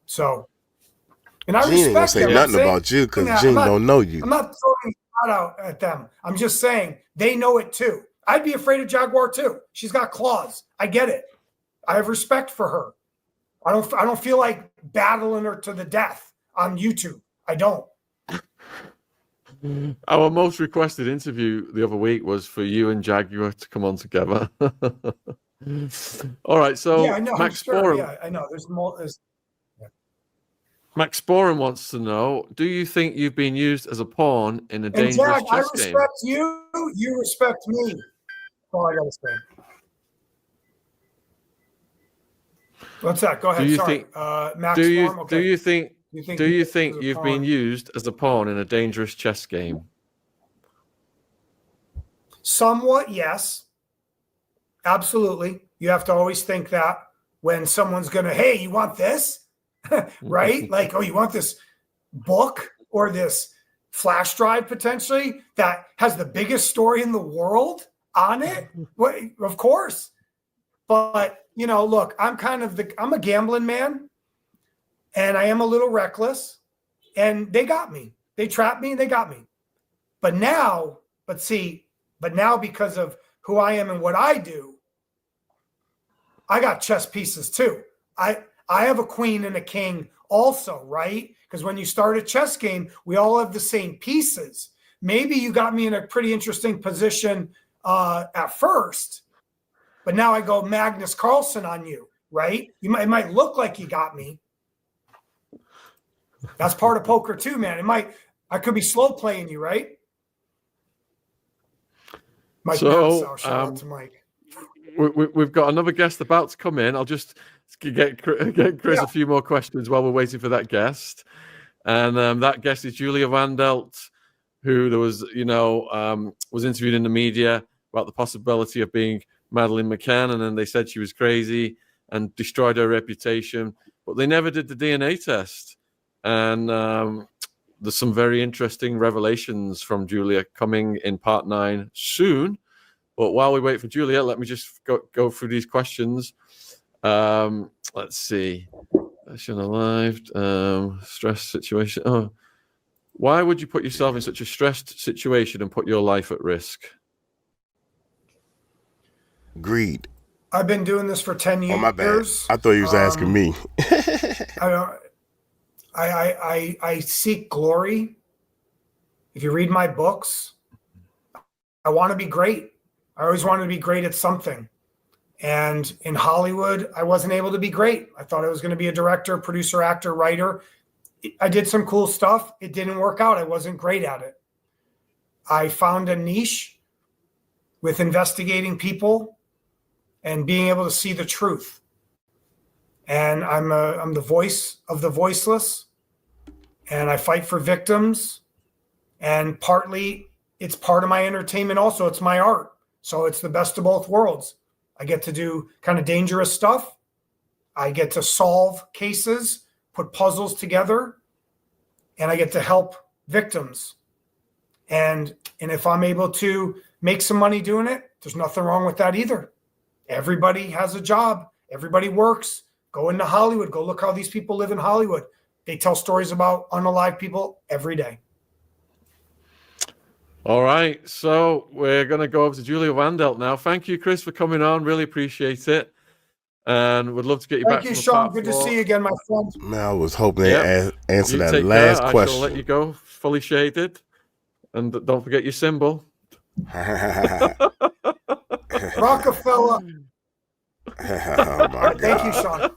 So, and I Gene ain't gonna respect say them. nothing about you because Gene don't know you. I'm not throwing a shot out at them. I'm just saying they know it too. I'd be afraid of Jaguar too. She's got claws. I get it. I have respect for her. I don't feel like battling her to the death on YouTube. I don't. Our most requested interview the other week was for you and Jaguar to come on together. All right, so I know. Max Sure. Sporen, Yeah, I know. There's more. Max Sporen wants to know: do you think you've been used as a pawn in a dangerous Jag, I chess game? respect you. You respect me. That's all I gotta say. What's that? Go ahead. Sorry, Max. Do you Storm? Okay. do you think you've been used as a pawn in a dangerous chess game? Somewhat, yes. Absolutely. You have to always think that when someone's gonna, hey, you want this? Right? Like, oh, you want this book or this flash drive potentially that has the biggest story in the world on it? Well, of course. But, look, I'm a gambling man, and I am a little reckless, and they got me. They trapped me and they got me. But now because of who I am and what I do, I got chess pieces too. I have a queen and a king also, right? Because when you start a chess game, we all have the same pieces. Maybe you got me in a pretty interesting position at first, but now I go Magnus Carlsen on you, right? It might look like you got me. That's part of poker too, man. I could be slow playing you, right? Mike, shout out to Mike. We've got another guest about to come in. I'll just get Chris a few more questions while we're waiting for that guest. And that guest is Julia Vandelt, who there was, was interviewed in the media about the possibility of being Madeleine McCann, and then they said she was crazy and destroyed her reputation. But they never did the DNA test. And there's some very interesting revelations from Julia coming in part 9 soon. But while we wait for Julia, let me just go through these questions. Let's see. Passion alive. Stress situation. Oh, why would you put yourself in such a stressed situation and put your life at risk? Greed. I've been doing this for 10 years. Oh, my bad. I thought you was asking me. I seek glory. If you read my books, I want to be great. I always wanted to be great at something. And in Hollywood, I wasn't able to be great. I thought I was going to be a director, producer, actor, writer. I did some cool stuff. It didn't work out. I wasn't great at it. I found a niche with investigating people and being able to see the truth. And I'm the voice of the voiceless, and I fight for victims. And partly it's part of my entertainment also. It's my art. So it's the best of both worlds. I get to do kind of dangerous stuff. I get to solve cases, put puzzles together, and I get to help victims. And if I'm able to make some money doing it, there's nothing wrong with that either. Everybody has a job. Everybody works. Go into Hollywood. Go look how these people live in Hollywood. They tell stories about unalive people every day. All right. So we're going to go over to Julia Wandelt now. Thank you, Chris, for coming on. Really appreciate it. And would love to get you back. Thank you, Sean. Good to see you again, my friend. Man, I was hoping they answer that take last care. question. I shall let you go, fully shaded. And don't forget your symbol. Rockefeller. Oh my God. Thank you, Sean.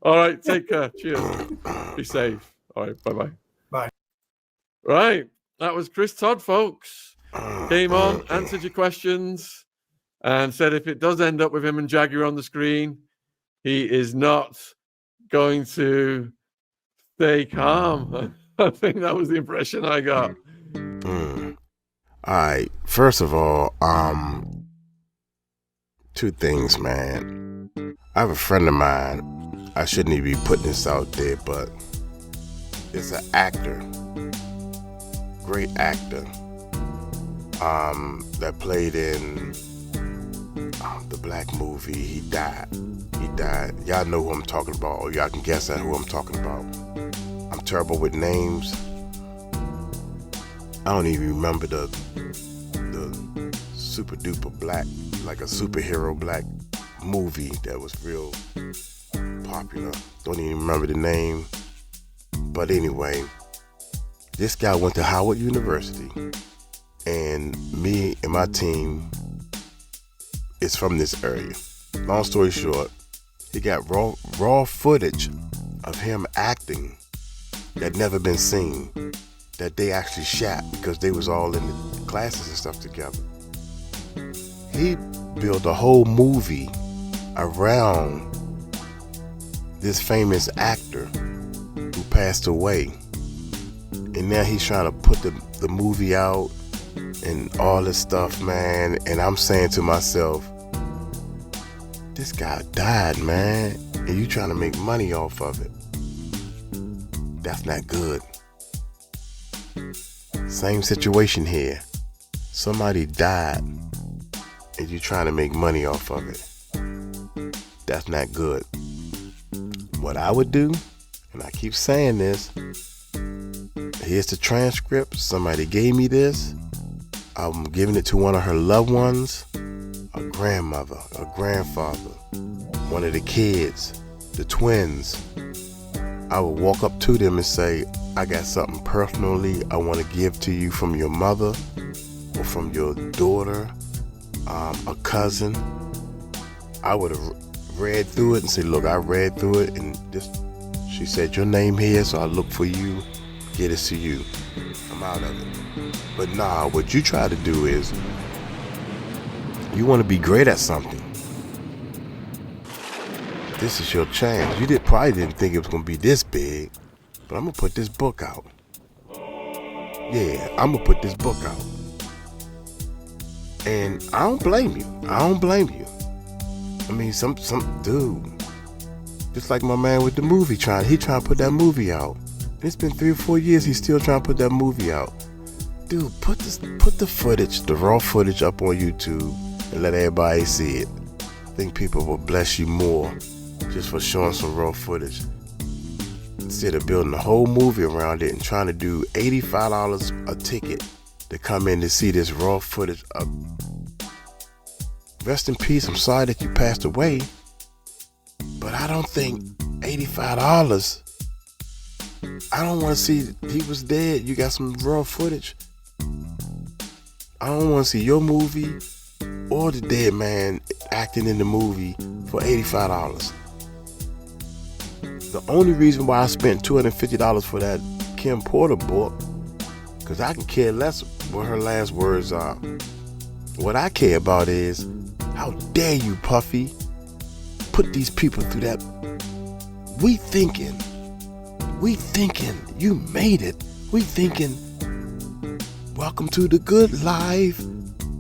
All right. Take care. Cheers. Be safe. All right. Bye-bye. Bye. Right. That was Chris Todd, folks. Came on, answered your questions, and said if it does end up with him and Jaguar on the screen, he is not going to stay calm. I think that was the impression I got. All right. First of all, two things, man. I have a friend of mine. I shouldn't even be putting this out there, but it's an actor, great actor, that played in the Black movie. He died. Y'all know who I'm talking about, or y'all can guess at who I'm talking about. I'm terrible with names. I don't even remember the super duper black, like a superhero black movie that was real popular. Don't even remember the name. But anyway, this guy went to Howard University, and me and my team is from this area. Long story short, he got raw footage of him acting that never been seen, that they actually shot because they was all in the classes and stuff together. He built a whole movie around this famous actor who passed away. And now he's trying to put the movie out and all this stuff, man. And I'm saying to myself, this guy died, man, and you trying to make money off of it. That's not good. Same situation here. Somebody died and you trying to make money off of it. That's not good. What I would do, and I keep saying this, here's the transcript. Somebody gave me this. I'm giving it to one of her loved ones, a grandmother, a grandfather, one of the kids, the twins. I would walk up to them and say, I got something personally I want to give to you from your mother or from your daughter, a cousin. I would have read through it and said, look, I read through it, and she said your name here, so I look for you, get it to you. I'm out of it. But nah, what you try to do is you want to be great at something. This is your chance. You probably didn't think it was going to be this big, but I'm going to put this book out. Yeah, I'm going to put this book out. And I don't blame you. I mean, some dude, just like my man with the movie, he trying to put that movie out. And it's been 3 or 4 years, he's still trying to put that movie out. Dude, put the footage, the raw footage up on YouTube and let everybody see it. I think people will bless you more just for showing some raw footage, instead of building a whole movie around it and trying to do $85 a ticket to come in to see this raw footage. Rest in peace, I'm sorry that you passed away, but I don't think $85, I don't want to see he was dead. You got some raw footage. I don't want to see your movie or the dead man acting in the movie for $85. The only reason why I spent $250 for that 𝗚𝗢𝗡𝗞𝗦 book, because I can care less what her last words are. What I care about is, how dare you, Puffy, put these people through that. We thinking you made it. We thinking, welcome to the good life.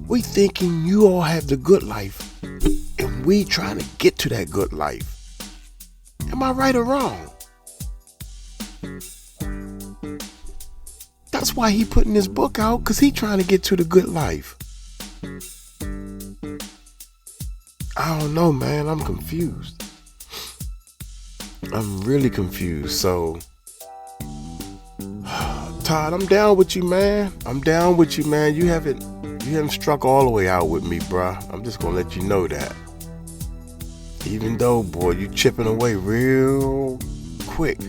We thinking you all have the good life, and we trying to get to that good life. Am I right or wrong? That's why he putting this book out, because he trying to get to the good life. I don't know, man. I'm confused. I'm really confused. So, Todd, I'm down with you, man. I'm down with you, man. You haven't struck all the way out with me, bruh. I'm just gonna let you know that. Even though, boy, you chipping away real quick.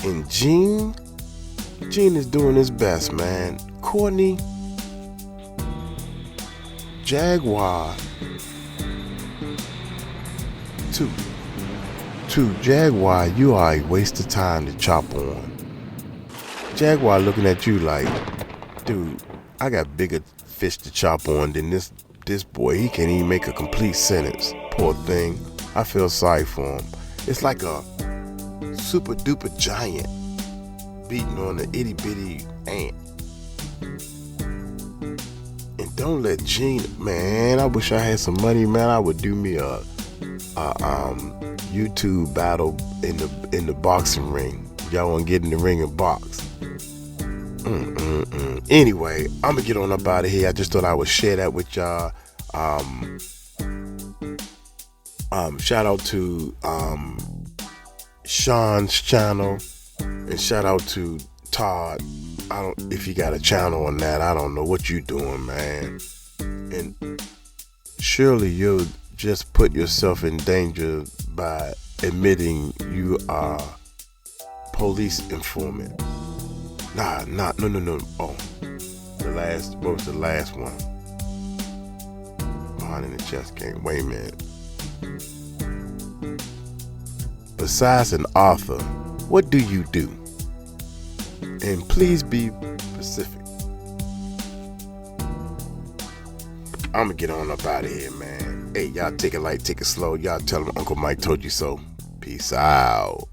And Gene is doing his best, man. Courtney, Jaguar, two Jaguar, you are a waste of time to chop on. Jaguar looking at you like, dude, I got bigger fish to chop on than this boy. He can't even make a complete sentence. Poor thing. I feel sorry for him. It's like a super duper giant beating on an itty bitty ant. And don't let Gene, man, I wish I had some money, man. I would do me a YouTube battle in the boxing ring. Y'all want to get in the ring and box. Anyway, I'm gonna get on up out of here. I just thought I would share that with y'all. Shout out to Sean's channel, and shout out to Todd. If you got a channel on that, I don't know what you doing, man. And surely you'll just put yourself in danger by admitting you are police informant. No. Oh, what was the last one? Behind in the chest game. Wait a minute. Besides an author, what do you do? And please be specific. I'm gonna get on up out of here, man. Hey, y'all take it light, take it slow. Y'all tell them Uncle Mike told you so. Peace out.